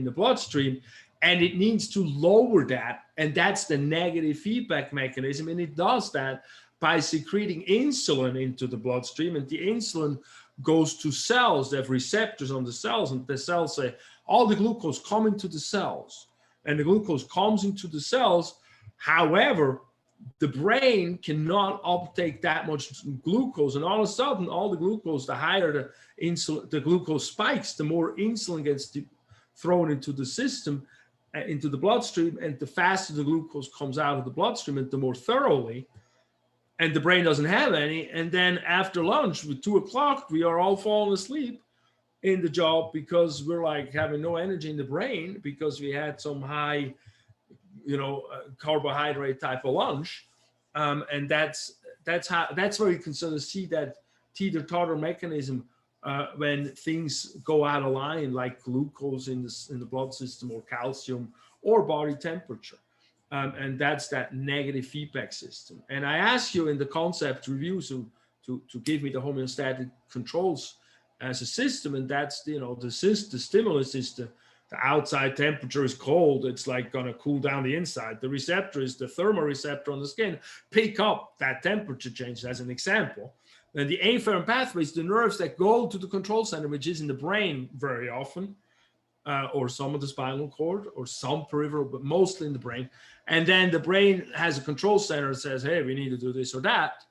the bloodstream, and it needs to lower that. And that's the negative feedback mechanism. And it does that by secreting insulin into the bloodstream. And the insulin goes to cells. They have receptors on the cells, and the cells say, all the glucose come into the cells. And the glucose comes into the cells. However, the brain cannot uptake that much glucose. And all of a sudden, all the glucose, the higher the insulin, the glucose spikes, the more insulin gets thrown into the system, into the bloodstream, and the faster the glucose comes out of the bloodstream, and the more thoroughly. And the brain doesn't have any. And then after lunch, with 2 o'clock, we are all falling asleep in the job because we're like having no energy in the brain because we had some high, carbohydrate type of lunch. And that's where you can sort of see that teeter-totter mechanism when things go out of line, like glucose in the blood system, or calcium, or body temperature. And that's that negative feedback system. And I asked you in the concept review to give me the homeostatic controls as a system, and that's the stimulus is the outside temperature is cold, it's like gonna cool down the inside. The receptor is the thermoreceptor on the skin, pick up that temperature change as an example. Then the afferent pathways, the nerves that go to the control center, which is in the brain very often, or some of the spinal cord, or some peripheral, but mostly in the brain. And then the brain has a control center that says, hey, we need to do this or that.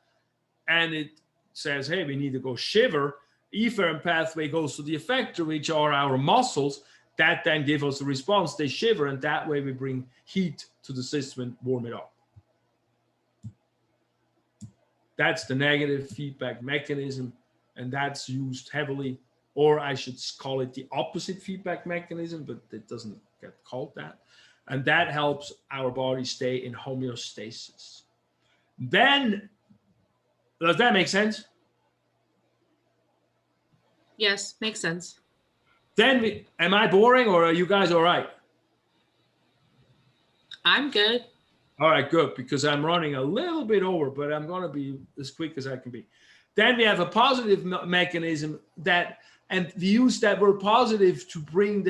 And it says, hey, we need to go shiver. Efferent pathway goes to the effector, which are our muscles, that then give us a response. They shiver, and that way we bring heat to the system and warm it up. That's the negative feedback mechanism, and that's used heavily, or I should call it the opposite feedback mechanism, but it doesn't get called that. And that helps our body stay in homeostasis. Then, does that make sense? Yes, makes sense. Then, am I boring, or are you guys all right? I'm good. All right, good, because I'm running a little bit over, but I'm going to be as quick as I can be. Then we have a positive mechanism and we use that word positive to bring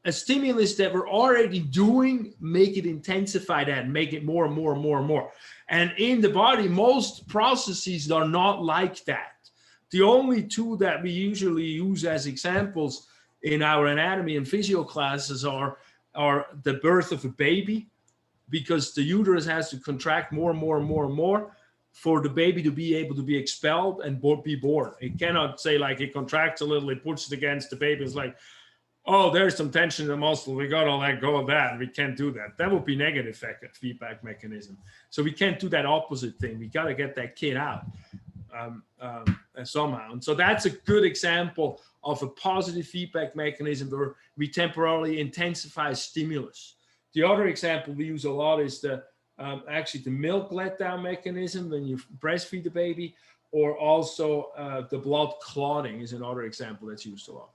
a stimulus that we're already doing, make it intensify that, make it more and more and more and more. And in the body, most processes are not like that. The only two that we usually use as examples in our anatomy and physio classes are the birth of a baby, because the uterus has to contract more and more and more and more for the baby to be able to be expelled and be born. It cannot say like it contracts a little, it pushes against the baby. It's like, oh, there's some tension in the muscle. We got to let go of that. We can't do that. That would be negative feedback mechanism. So we can't do that opposite thing. We got to get that kid out somehow. And so that's a good example of a positive feedback mechanism where we temporarily intensify stimulus. The other example we use a lot is actually the milk letdown mechanism when you breastfeed the baby, or also the blood clotting is another example that's used a lot.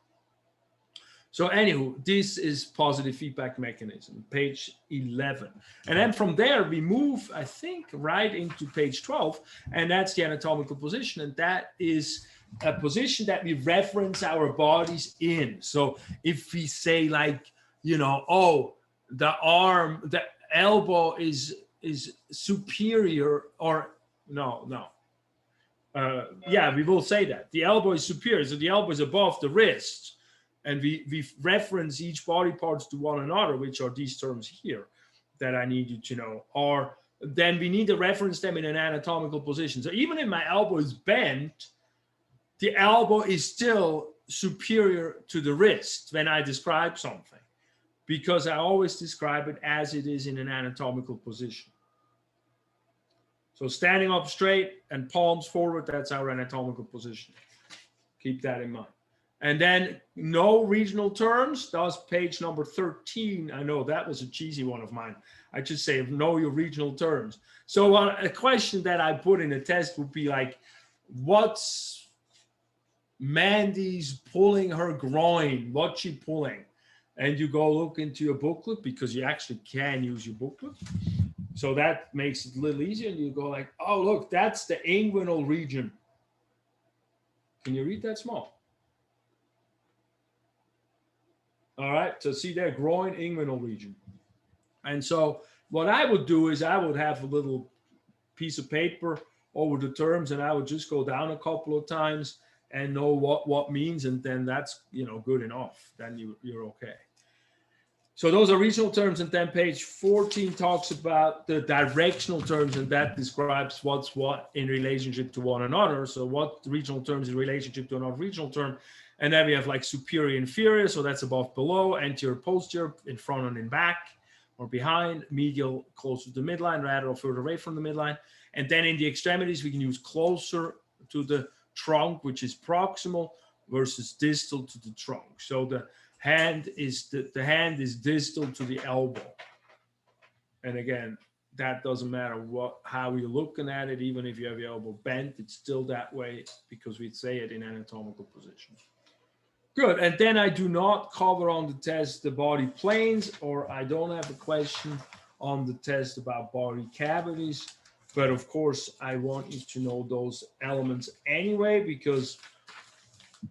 So anywho, this is positive feedback mechanism, page 11. And then from there, we move, I think, right into page 12, and that's the anatomical position. And that is a position that we reference our bodies in. So if we say like, you know, oh, the arm, the elbow is superior, or no. Yeah, we will say that. The elbow is superior, so the elbow is above the wrist. And we reference each body parts to one another, which are these terms here that I need you to know. Or then we need to reference them in an anatomical position. So even if my elbow is bent, the elbow is still superior to the wrist when I describe something, because I always describe it as it is in an anatomical position. So standing up straight and palms forward, that's our anatomical position. Keep that in mind. And then no regional terms, that's page number 13. I know that was a cheesy one of mine. I just say know your regional terms. So a question that I put in a test would be like, what's Mandy's pulling her groin? What's she pulling? And you go look into your booklet, because you actually can use your booklet. So that makes it a little easier. And you go like, oh, look, that's the inguinal region. Can you read that small? All right, so see there, groin, inguinal region. And so what I would do is I would have a little piece of paper over the terms, and I would just go down a couple of times and know what means, and then that's, you know, good enough. Then you're okay. So those are regional terms, and then page 14 talks about the directional terms, and that describes what's what in relationship to one another. So what regional terms in relationship to another regional term. And then we have like superior, inferior, so that's above, below, anterior, posterior, in front and in back, or behind, medial, closer to the midline, lateral, further away from the midline. And then in the extremities, we can use closer to the trunk, which is proximal, versus distal to the trunk. So the hand is distal to the elbow. And again, that doesn't matter how you're looking at it. Even if you have your elbow bent, it's still that way, because we'd say it in anatomical position. Good. And then I do not cover on the test the body planes, or I don't have a question on the test about body cavities. But of course, I want you to know those elements anyway, because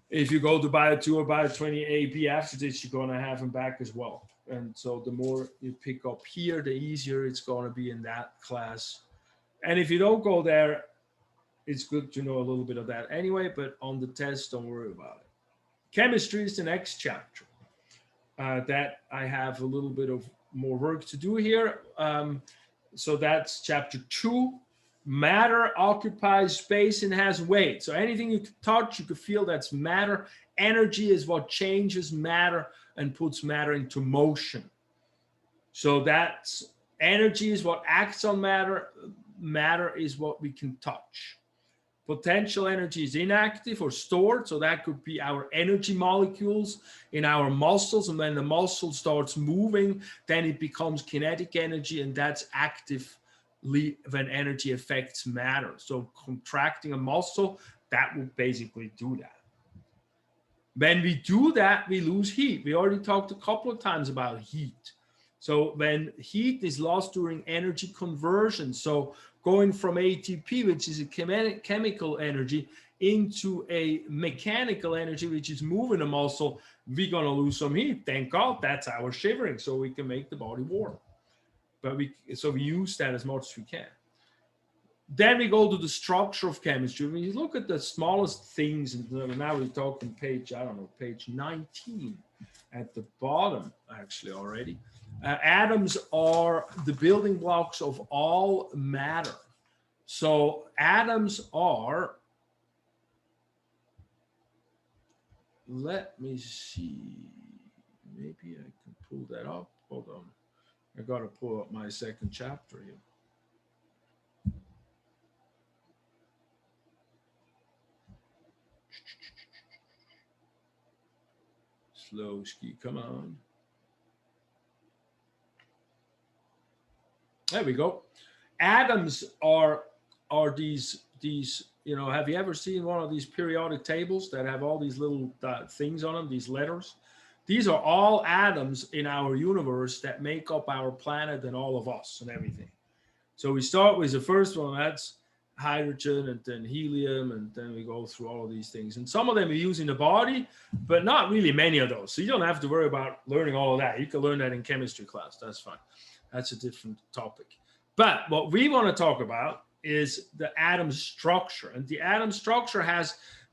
if you go to Bio2 or Bio20 after this, you're going to have them back as well. And so the more you pick up here, the easier it's going to be in that class. And if you don't go there, it's good to know a little bit of that anyway, but on the test, don't worry about it. Chemistry is the next chapter that I have a little bit of more work to do here. So that's chapter 2. Matter occupies space and has weight. So anything you can touch, you can feel, that's matter. Energy is what changes matter and puts matter into motion. So that's energy is what acts on matter. Matter is what we can touch. Potential energy is inactive or stored. So that could be our energy molecules in our muscles. And when the muscle starts moving, then it becomes kinetic energy, and that's active when energy affects matter. So contracting a muscle, that will basically do that. When we do that, we lose heat. We already talked a couple of times about heat. So when heat is lost during energy conversion, so going from ATP, which is a chemical energy, into a mechanical energy, which is moving a muscle, we're going to lose some heat. Thank God, that's our shivering, so we can make the body warm. But we use that as much as we can. Then we go to the structure of chemistry. When you look at the smallest things, and now we're talking page 19 at the bottom, actually already. Atoms are the building blocks of all matter. So atoms are, let me see, maybe I can pull that up. Hold on. I got to pull up my second chapter here. Slow ski, come on. There we go. Atoms are these, you know, have you ever seen one of these periodic tables that have all these little things on them, these letters? These are all atoms in our universe that make up our planet and all of us and everything. So we start with the first one, that's hydrogen, and then helium, and then we go through all of these things. And some of them we use in the body, but not really many of those. So you don't have to worry about learning all of that. You can learn that in chemistry class. That's fine. That's a different topic. But what we want to talk about is the atom structure. And the atom structure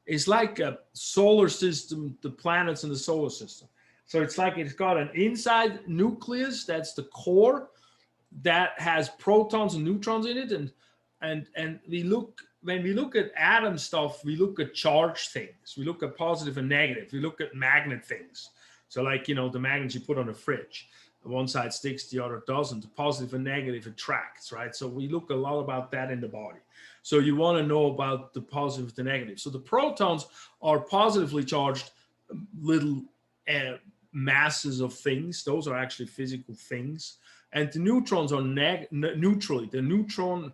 is like a solar system, the planets in the solar system. So it's like it's got an inside nucleus, that's the core, that has protons and neutrons in it. And when we look at atom stuff, we look at charged things. We look at positive and negative. We look at magnet things. So like, you know, the magnets you put on a fridge. One side sticks, the other doesn't. The positive and negative attracts, right? So we look a lot about that in the body. So you want to know about the positive, the negative. So the protons are positively charged little masses of things. Those are actually physical things. And the neutrons are neutrally. The neutron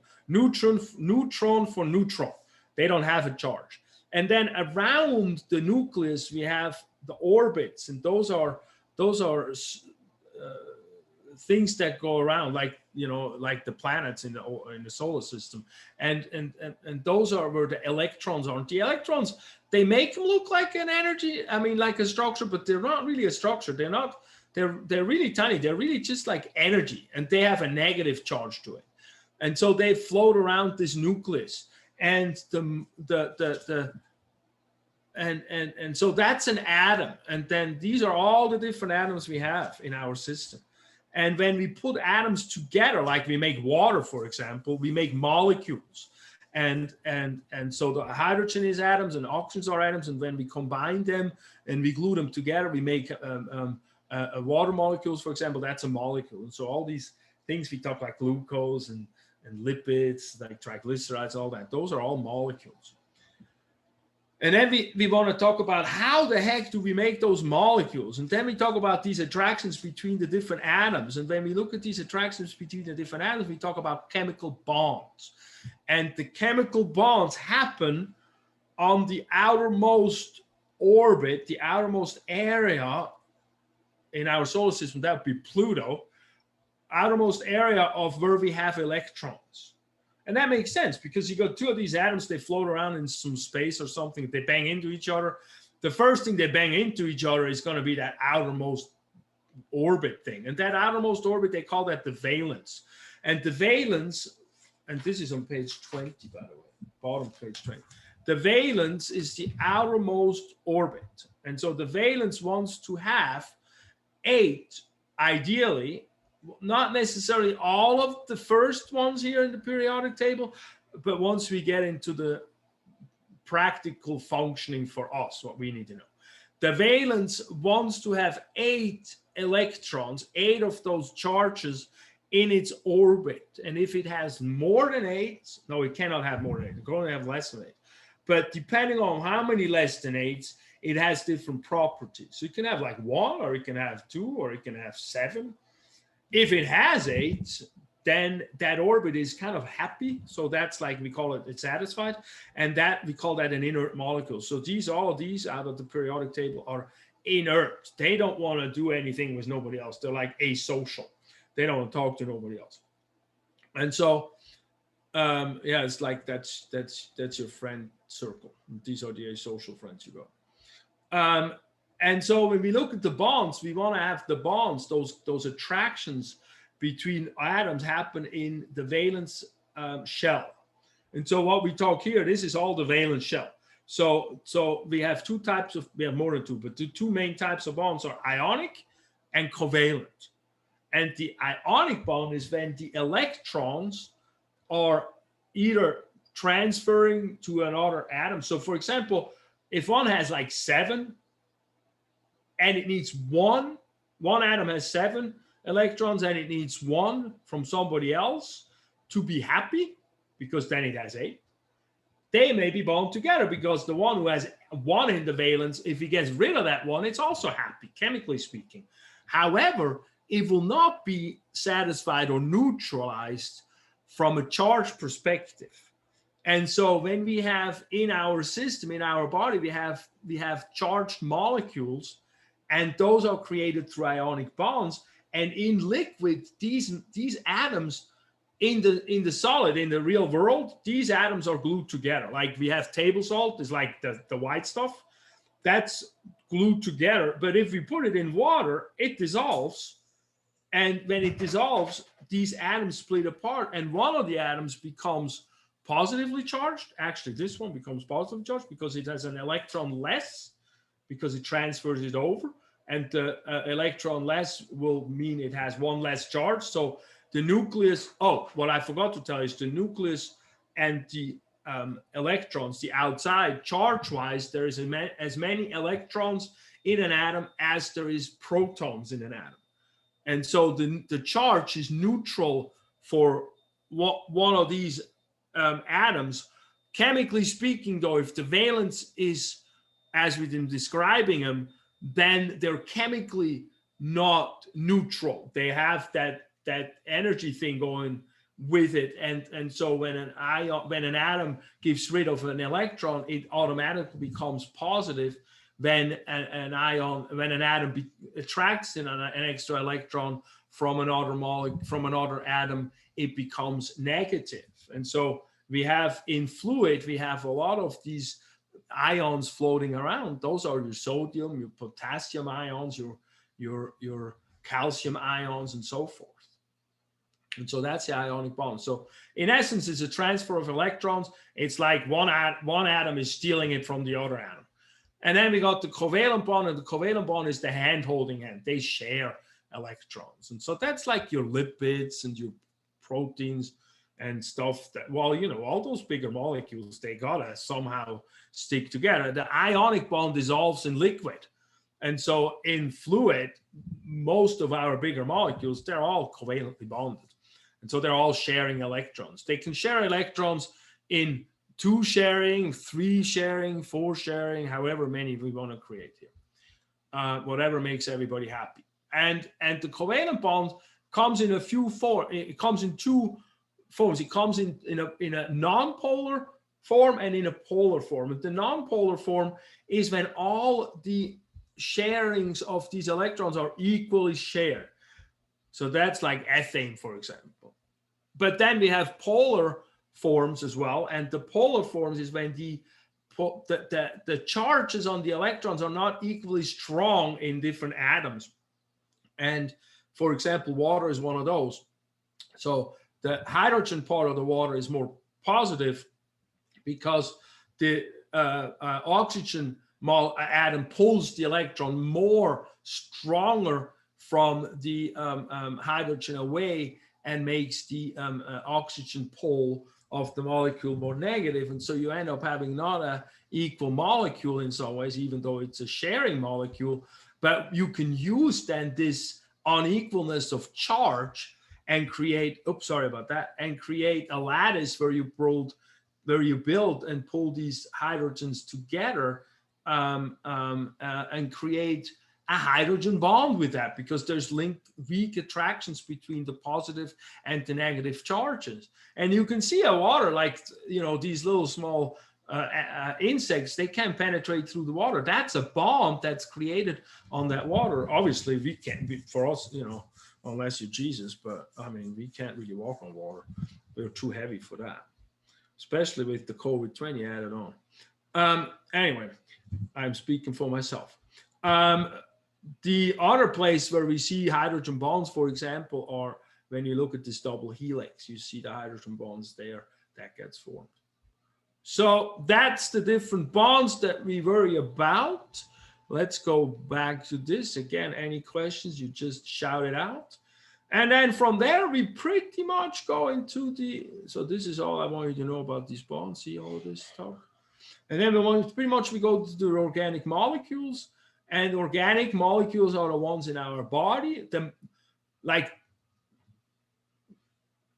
for neutron. They don't have a charge. And then around the nucleus we have the orbits, and those are things that go around, like, you know, like the planets in the solar system, and those are where the electrons are. And the electrons, they make them look like an energy, I mean, like a structure, but they're not really a structure. They're really tiny. They're really just like energy, and they have a negative charge to it. And so they float around this nucleus, and and so that's an atom. And then these are all the different atoms we have in our system. And when we put atoms together, like we make water, for example, we make molecules. And so the hydrogen is atoms and oxygen are atoms. And when we combine them and we glue them together, we make water molecules, for example. That's a molecule. And so all these things we talk, like glucose and lipids, like triglycerides, all that, those are all molecules. And then we want to talk about how the heck do we make those molecules? And then we talk about these attractions between the different atoms. And when we look at these attractions between the different atoms, we talk about chemical bonds. And the chemical bonds happen on the outermost orbit, the outermost area in our solar system. That would be Pluto, outermost area of where we have electrons. And that makes sense, because you got two of these atoms, they float around in some space or something, they bang into each other. The first thing they bang into each other is going to be that outermost orbit thing. And that outermost orbit, they call that the valence. And the valence, and this is on page 20, by the way, bottom page 20. The valence is the outermost orbit. And so the valence wants to have 8, ideally, not necessarily all of the first ones here in the periodic table, but once we get into the practical functioning for us, what we need to know. The valence wants to have 8 electrons, 8 of those charges in its orbit. And if it has more than 8, no, it cannot have more than 8. It can only have less than 8. But depending on how many less than 8s, it has different properties. So you can have like 1, or it can have 2, or it can have 7. If it has 8, then that orbit is kind of happy. So that's like, we call it, it's satisfied. And that we call that an inert molecule. So all of these out of the periodic table are inert. They don't want to do anything with nobody else. They're like asocial. They don't want to talk to nobody else. And so, yeah, it's like that's your friend circle. These are the asocial friends you got. And so when we look at the bonds, we want to have the bonds, those attractions between atoms happen in the valence shell. And so what we talk here, this is all the valence shell. So we have two types of, we have more than two, but the two main types of bonds are ionic and covalent. And the ionic bond is when the electrons are either transferring to another atom. So for example, if one has like 7, and it needs one atom has 7 electrons, and it needs 1 from somebody else to be happy, because then it has 8. They may be bound together, because the one who has 1 in the valence, if he gets rid of that 1, it's also happy, chemically speaking. However, it will not be satisfied or neutralized from a charge perspective. And so when we have in our system, in our body, we have charged molecules. And those are created through ionic bonds. And in liquid, these atoms in the solid, in the real world, these atoms are glued together. Like we have table salt, is like the white stuff. That's glued together. But if we put it in water, it dissolves. And when it dissolves, these atoms split apart. And one of the atoms becomes positively charged. Actually, this one becomes positively charged because it has an electron less, because it transfers it over. And the electron less will mean it has one less charge. So the nucleus, what I forgot to tell you is the nucleus and the electrons, the outside, charge-wise, there is as many electrons in an atom as there is protons in an atom. And so the charge is neutral for one of these atoms. Chemically speaking, though, if the valence is, as we've been describing them, then they're chemically not neutral. They have that energy thing going with it, and so when an atom gives rid of an electron, it automatically becomes positive. When an atom attracts an extra electron from another atom, it becomes negative. And so we have in fluid, we have a lot of these ions floating around. Those are your sodium, your potassium ions, your calcium ions, and so forth. And so that's the ionic bond. So in essence, it's a transfer of electrons. It's like one atom is stealing it from the other atom. And then we got the covalent bond, and the covalent bond is the hand-holding hand. They share electrons. And so that's like your lipids and your proteins and stuff that, well, you know, all those bigger molecules, they gotta somehow stick together. The ionic bond dissolves in liquid. And so in fluid, most of our bigger molecules, they're all covalently bonded. And so they're all sharing electrons. They can share electrons in 2 sharing, 3 sharing, 4 sharing, however many we want to create here. Whatever makes everybody happy. And the covalent bond comes in a few forms. It comes in 2 forms. It comes in a non-polar form and in a polar form. And the non-polar form is when all the sharings of these electrons are equally shared. So that's like ethane, for example. But then we have polar forms as well. And the polar forms is when the charges on the electrons are not equally strong in different atoms. And for example, water is one of those. So the hydrogen part of the water is more positive because the oxygen atom pulls the electron more stronger from the hydrogen away and makes the oxygen pole of the molecule more negative. And so you end up having not an equal molecule in some ways, even though it's a sharing molecule, but you can use then this unequalness of charge and create, and create a lattice where you build and pull these hydrogens together and create a hydrogen bond with that, because there's weak attractions between the positive and the negative charges. And you can see a water, like, you know, these little small insects, they can penetrate through the water. That's a bond that's created on that water. Obviously, we can't, for us, you know, unless you're Jesus, but I mean, we can't really walk on water. We're too heavy for that, especially with the COVID-20 added on. Anyway, I'm speaking for myself. The other place where we see hydrogen bonds, for example, are when you look at this double helix, you see the hydrogen bonds there that gets formed. So that's the different bonds that we worry about. Let's go back to this again. Any questions, you just shout it out. And then from there, we pretty much go into so this is all I want you to know about these bonds, see all of this stuff. And then we go to the organic molecules. And organic molecules are the ones in our body.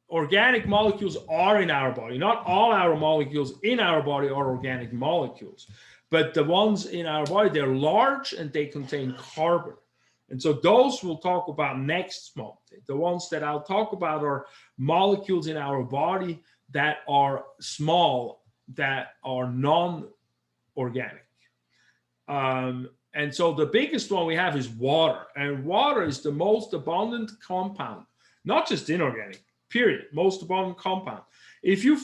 Organic molecules are in our body. Not all our molecules in our body are organic molecules, but the ones in our body, they're large and they contain carbon. And so those we'll talk about next month. The ones that I'll talk about are molecules in our body that are small, that are non-organic. And so the biggest one we have is water. And water is the most abundant compound, not just inorganic, period, most abundant compound. If you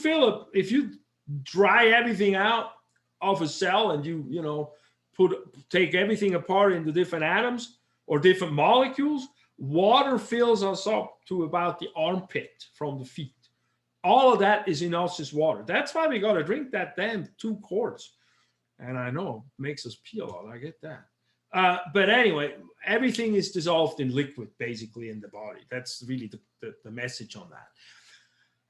dry everything out of a cell and you take everything apart into different atoms or different molecules, water fills us up to about the armpit from the feet. All of that is in us is water. That's why we got to drink that damn 2 quarts. And I know it makes us pee a lot. I get that. But anyway, everything is dissolved in liquid, basically, in the body. That's really the message on that.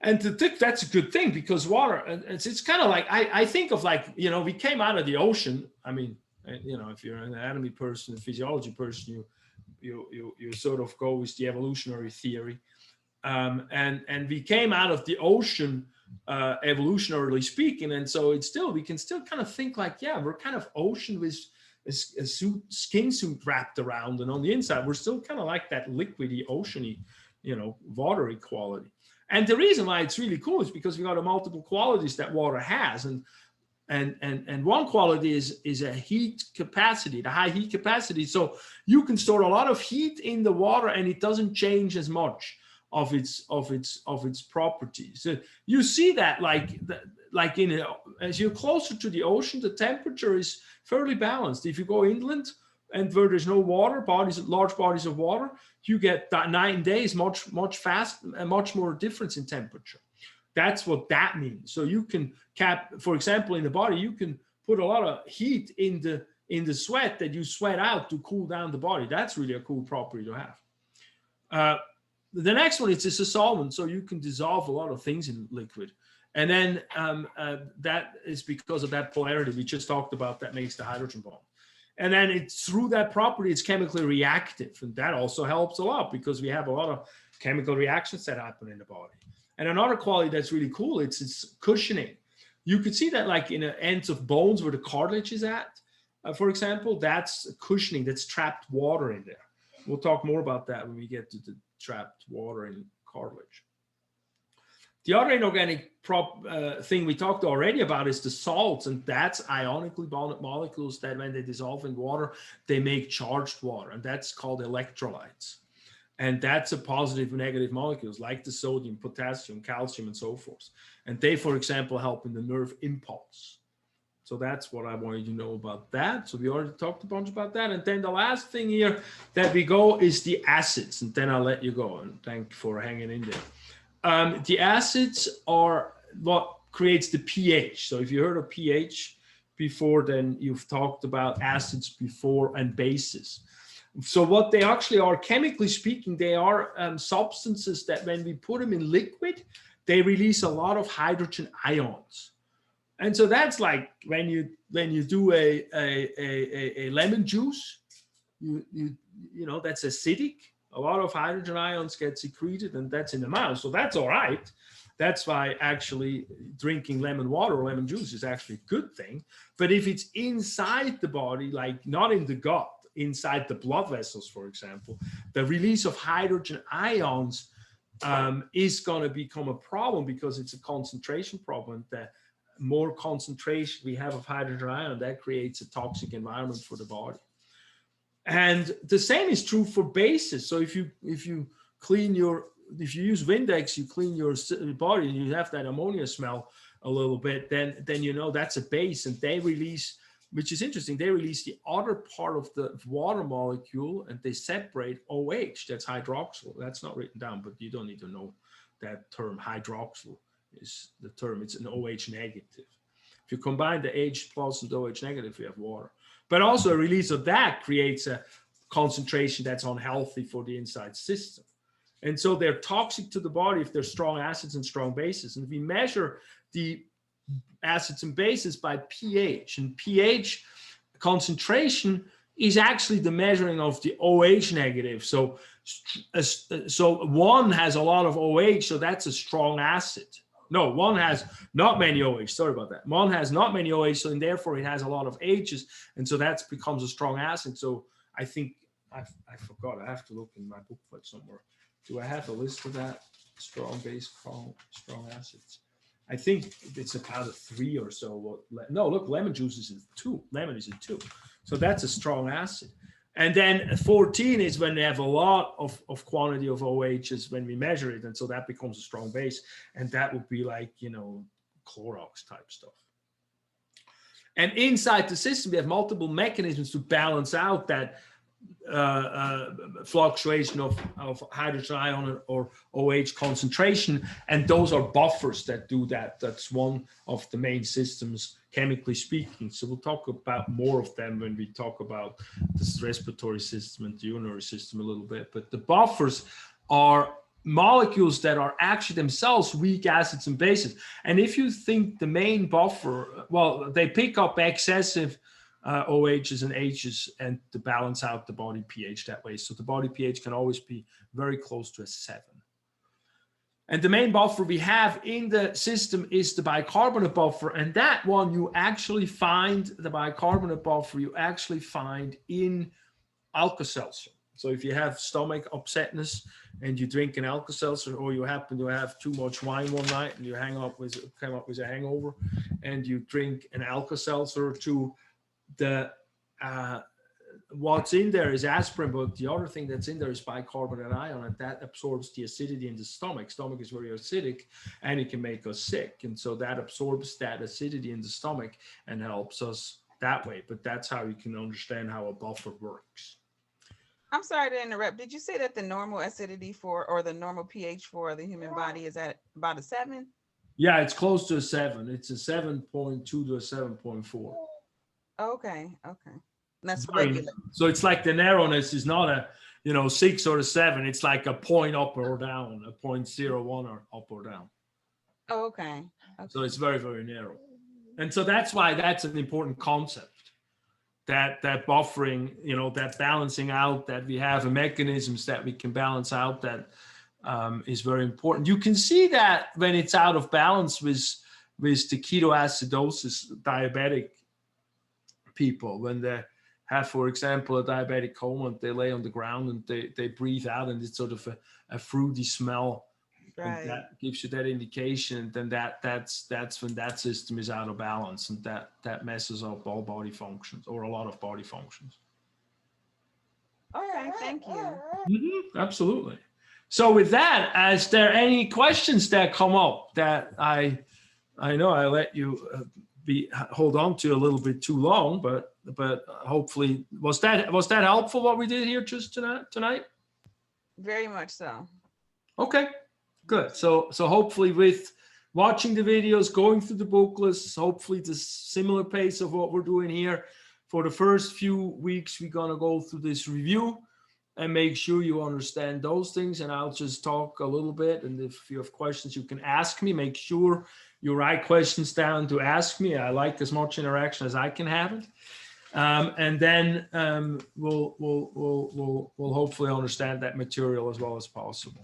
And that's a good thing, because water, it's kind of like, I think of like, we came out of the ocean. I mean, if you're an anatomy person, a physiology person, you sort of go with the evolutionary theory. And we came out of the ocean, evolutionarily speaking. And so we can still kind of think like, yeah, we're kind of ocean with a skin suit wrapped around. And on the inside, we're still kind of like that liquidy, oceany, watery quality. And the reason why it's really cool is because we got multiple qualities that water has. And one quality is a heat capacity, the high heat capacity. So you can store a lot of heat in the water and it doesn't change as much of its properties. So you see that as you're closer to the ocean, the temperature is fairly balanced. If you go inland and where there's no water, large bodies of water, you get that night and day is much more difference in temperature. That's what that means. So you can for example, in the body, you can put a lot of heat in the sweat that you sweat out to cool down the body. That's really a cool property to have. The next one is a solvent, so you can dissolve a lot of things in liquid. And then that is because of that polarity we just talked about that makes the hydrogen bond. And then it's through that property, it's chemically reactive. And that also helps a lot because we have a lot of chemical reactions that happen in the body. And another quality that's really cool, it's cushioning. You could see that like in the ends of bones where the cartilage is at, for example, that's cushioning, that's trapped water in there. We'll talk more about that when we get to the trapped water in cartilage. The other inorganic thing we talked already about is the salts, and that's ionically bonded molecules that when they dissolve in water, they make charged water, and that's called electrolytes. And that's a positive and negative molecules like the sodium, potassium, calcium, and so forth. And they, for example, help in the nerve impulse. So that's what I wanted you to know about that. So we already talked a bunch about that. And then the last thing here that we go is the acids. And then I'll let you go. And thank you for hanging in there. The acids are what creates the pH. So if you heard of pH before, then you've talked about acids before and bases. So what they actually are, chemically speaking, they are substances that when we put them in liquid, they release a lot of hydrogen ions. And so that's like when you do a lemon juice, you know that's acidic. A lot of hydrogen ions get secreted, and that's in the mouth. So that's all right. That's why actually drinking lemon water or lemon juice is actually a good thing. But if it's inside the body, like not in the gut, inside the blood vessels, for example, the release of hydrogen ions is going to become a problem because it's a concentration problem. The more concentration we have of hydrogen ion, that creates a toxic environment for the body. And the same is true for bases. So if you use Windex, you clean your body and you have that ammonia smell a little bit, then you know that's a base, and they release, which is interesting, they release the other part of the water molecule and they separate OH, that's hydroxyl. That's not written down, but you don't need to know that term. Hydroxyl is the term, it's an OH negative. If you combine the H plus and the OH negative, you have water. But also a release of that creates a concentration that's unhealthy for the inside system. And so they're toxic to the body if they're strong acids and strong bases. And we measure the acids and bases by pH, and pH concentration is actually the measuring of the OH negative. So one has a lot of OH, so that's a strong acid. No, one has not many OH. Sorry about that. One has not many OH, so and therefore it has a lot of H's, and so that becomes a strong acid. So I think I forgot. I have to look in my booklet somewhere. Do I have a list of that? Strong base, strong acids. I think it's about a 3 or so. No, look, lemon juice is a 2. Lemon is a 2. So that's a strong acid. And then 14 is when we have a lot of quantity of OHs when we measure it. And so that becomes a strong base. And that would be like, Clorox type stuff. And inside the system, we have multiple mechanisms to balance out that fluctuation of hydrogen ion or OH concentration. And those are buffers that do that. That's one of the main systems, chemically speaking. So we'll talk about more of them when we talk about this respiratory system and the urinary system a little bit. But the buffers are molecules that are actually themselves weak acids and bases. And if you think the main buffer, well, they pick up excessive OHs and Hs and to balance out the body pH that way. So the body pH can always be very close to a 7. And the main buffer we have in the system is the bicarbonate buffer. And that one you actually find, the bicarbonate buffer, you actually find in Alka-Seltzer. So if you have stomach upsetness and you drink an Alka-Seltzer, or you happen to have too much wine one night and you come up with a hangover and you drink an Alka-Seltzer to the what's in there is aspirin, but the other thing that's in there is bicarbonate ion, and that absorbs the acidity in the stomach. Stomach is very acidic and it can make us sick. And so that absorbs that acidity in the stomach and helps us that way. But that's how you can understand how a buffer works. I'm sorry to interrupt. Did you say that the normal acidity or the normal pH for the human body is at about a 7? Yeah, it's close to a 7. It's a 7.2 to a 7.4. Okay. That's regular. So it's like the narrowness is not a 6 or a 7. It's like a point up or down, a 0.01 or up or down. Oh, okay. So it's very, very narrow. And so that's why that's an important concept. That buffering, that balancing out, that we have mechanisms that we can balance out, that is very important. You can see that when it's out of balance with the ketoacidosis diabetic people, when they have, for example, a diabetic coma, and they lay on the ground and they breathe out and it's sort of a fruity smell. Right. And that gives you that indication. Then that's when that system is out of balance, and that messes up all body functions, or a lot of body functions. Okay, thank you. Mm-hmm, absolutely. So with that, is there any questions that come up that I know I let you hold on to a little bit too long, but hopefully was that helpful what we did here just tonight? Very much so. Okay. Good. So hopefully with watching the videos, going through the booklets, hopefully the similar pace of what we're doing here. For the first few weeks, we're going to go through this review and make sure you understand those things. And I'll just talk a little bit. And if you have questions, you can ask me. Make sure you write questions down to ask me. I like as much interaction as I can have it. And then we'll hopefully understand that material as well as possible.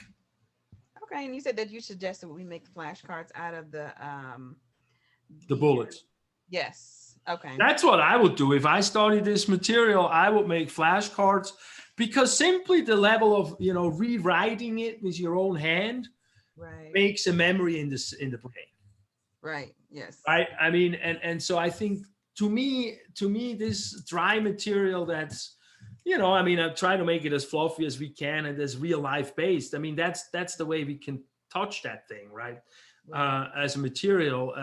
Okay, and you said that you suggested we make flashcards out of the bullets. Yes. Okay. That's what I would do. If I studied this material, I would make flashcards, because simply the level of rewriting it with your own hand makes a memory in the brain. Right. Yes. Right. I mean, and so I think to me, this dry material that's I try to make it as fluffy as we can and as real life based. I mean, that's the way we can touch that thing, right? As a material,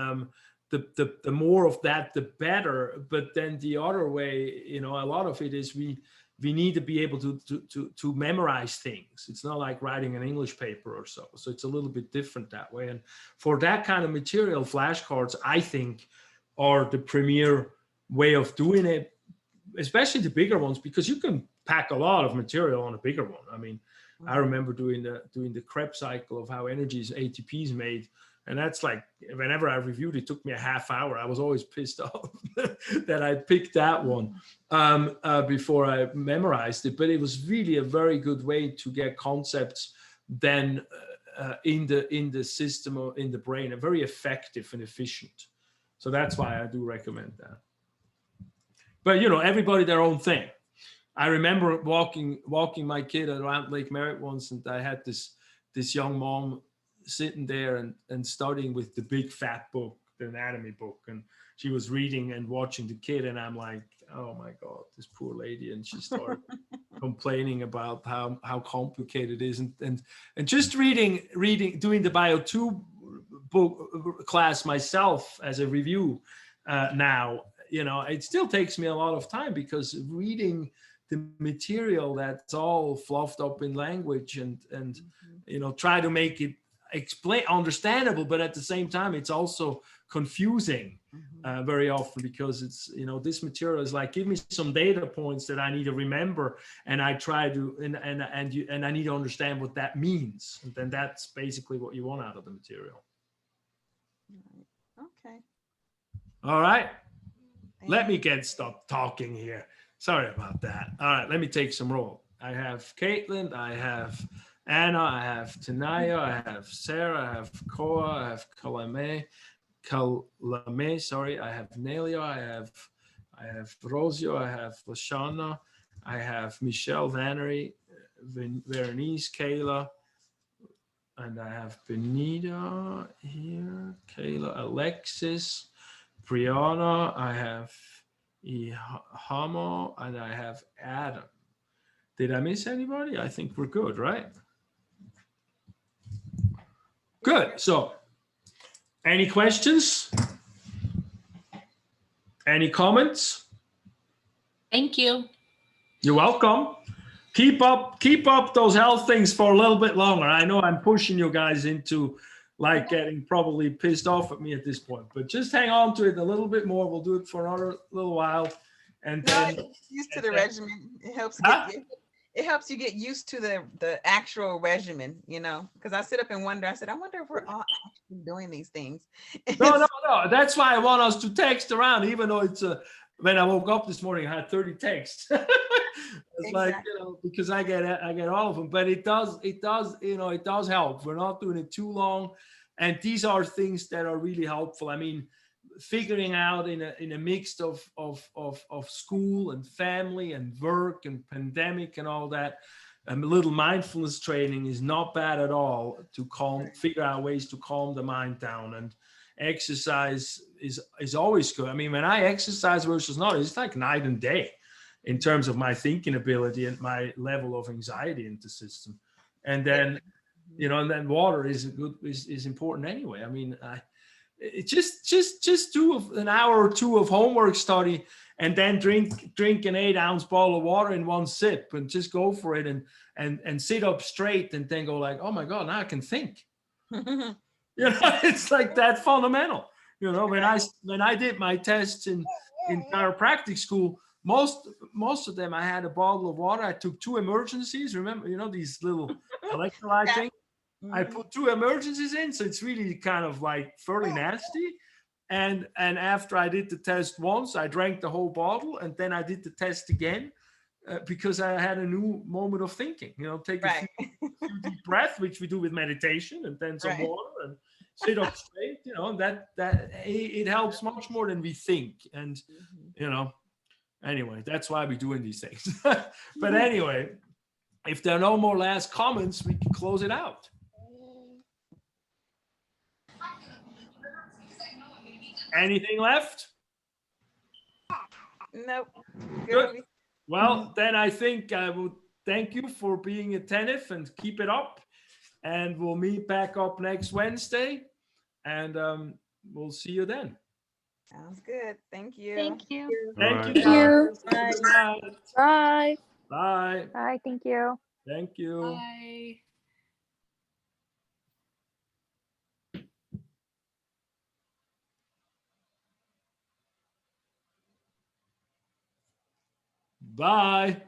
the more of that, the better. But then the other way, a lot of it is we need to be able to memorize things. It's not like writing an English paper or so. So it's a little bit different that way. And for that kind of material, flashcards, I think, are the premier way of doing it. Especially the bigger ones, because you can pack a lot of material on a bigger one. I mean, I remember doing the Krebs cycle of how ATP is made, and that's like, whenever I reviewed it took me a half hour. I was always pissed off that I picked that one before I memorized it. But it was really a very good way to get concepts then in the system or in the brain, and very effective and efficient. So that's why I do recommend that. But everybody their own thing. I remember walking my kid around Lake Merritt once, and I had this young mom, sitting there and studying with the big fat book, the anatomy book, and she was reading and watching the kid, and I'm like, oh my God, this poor lady. And she started complaining about how complicated it is, and just reading, doing the Bio2 book class myself as a review now, you know, it still takes me a lot of time, because reading the material that's all fluffed up in language and you know, try to make it understandable, but at the same time it's also confusing very often, because it's, you know, this material is like, give me some data points that I need to remember, and I try to and I need to understand what that means, and then that's basically what you want out of the material. Okay. All right, let me stop talking here. Sorry about that. All right, let me take some roll. I have Caitlin, I have Anna, I have Tanaya, I have Sarah, I have Koa, I have Kalame, sorry, I have Nelia, I have Rosio, I have Lashana, I have Michelle Vannery, Vernice, Kayla, and I have Benita here, Kayla, Alexis, Brianna, I have Ihamo, and I have Adam. Did I miss anybody? I think we're good, right? Good. So, any questions? Any comments? Thank you. You're welcome. Keep up those health things for a little bit longer. I know I'm pushing you guys into like getting probably pissed off at me at this point, but just hang on to it a little bit more. We'll do it for another little while, and then used to the regimen. It helps it helps you get used to the actual regimen, you know, because I sit up and wonder, I wonder if we're all actually doing these things. No. That's why I want us to text around, even though it's when I woke up this morning, I had 30 texts. It's exactly. like, you know, because I get all of them, but it does, you know, it does help. We're not doing it too long. And these are things that are really helpful. I mean, figuring out in a mix of school and family and work and pandemic and all that, a little mindfulness training is not bad at all to figure out ways to calm the mind down. And exercise is always good. I mean, when I exercise versus not, it's like night and day in terms of my thinking ability and my level of anxiety in the system. And then, you know, and then water is important anyway. I mean, it just do an hour or two of homework study, and then drink an 8-ounce bottle of water in one sip, and just go for it, and sit up straight, and then go like, oh my God, now I can think. You know, it's like that fundamental. You know, when I did my tests in chiropractic school, most of them I had a bottle of water. I took 2 emergencies. Remember, you know, these little electrolyte things. I put 2 emergencies in, so it's really kind of like fairly nasty. And after I did the test once, I drank the whole bottle, and then I did the test again because I had a new moment of thinking. You know, take a few deep breaths, which we do with meditation, and then some water, and sit up straight. You know, that it helps much more than we think. And you know, anyway, that's why we're doing these things. But anyway, if there are no more last comments, we can close it out. Anything left? Nope. Good. Well, then I think I will thank you for being attentive, and keep it up. And we'll meet back up next Wednesday, and we'll see you then. Sounds good. Thank you. Thank you. Thank you. Bye. Bye. Bye. Bye. Bye. Thank you. Thank you. Bye. Bye.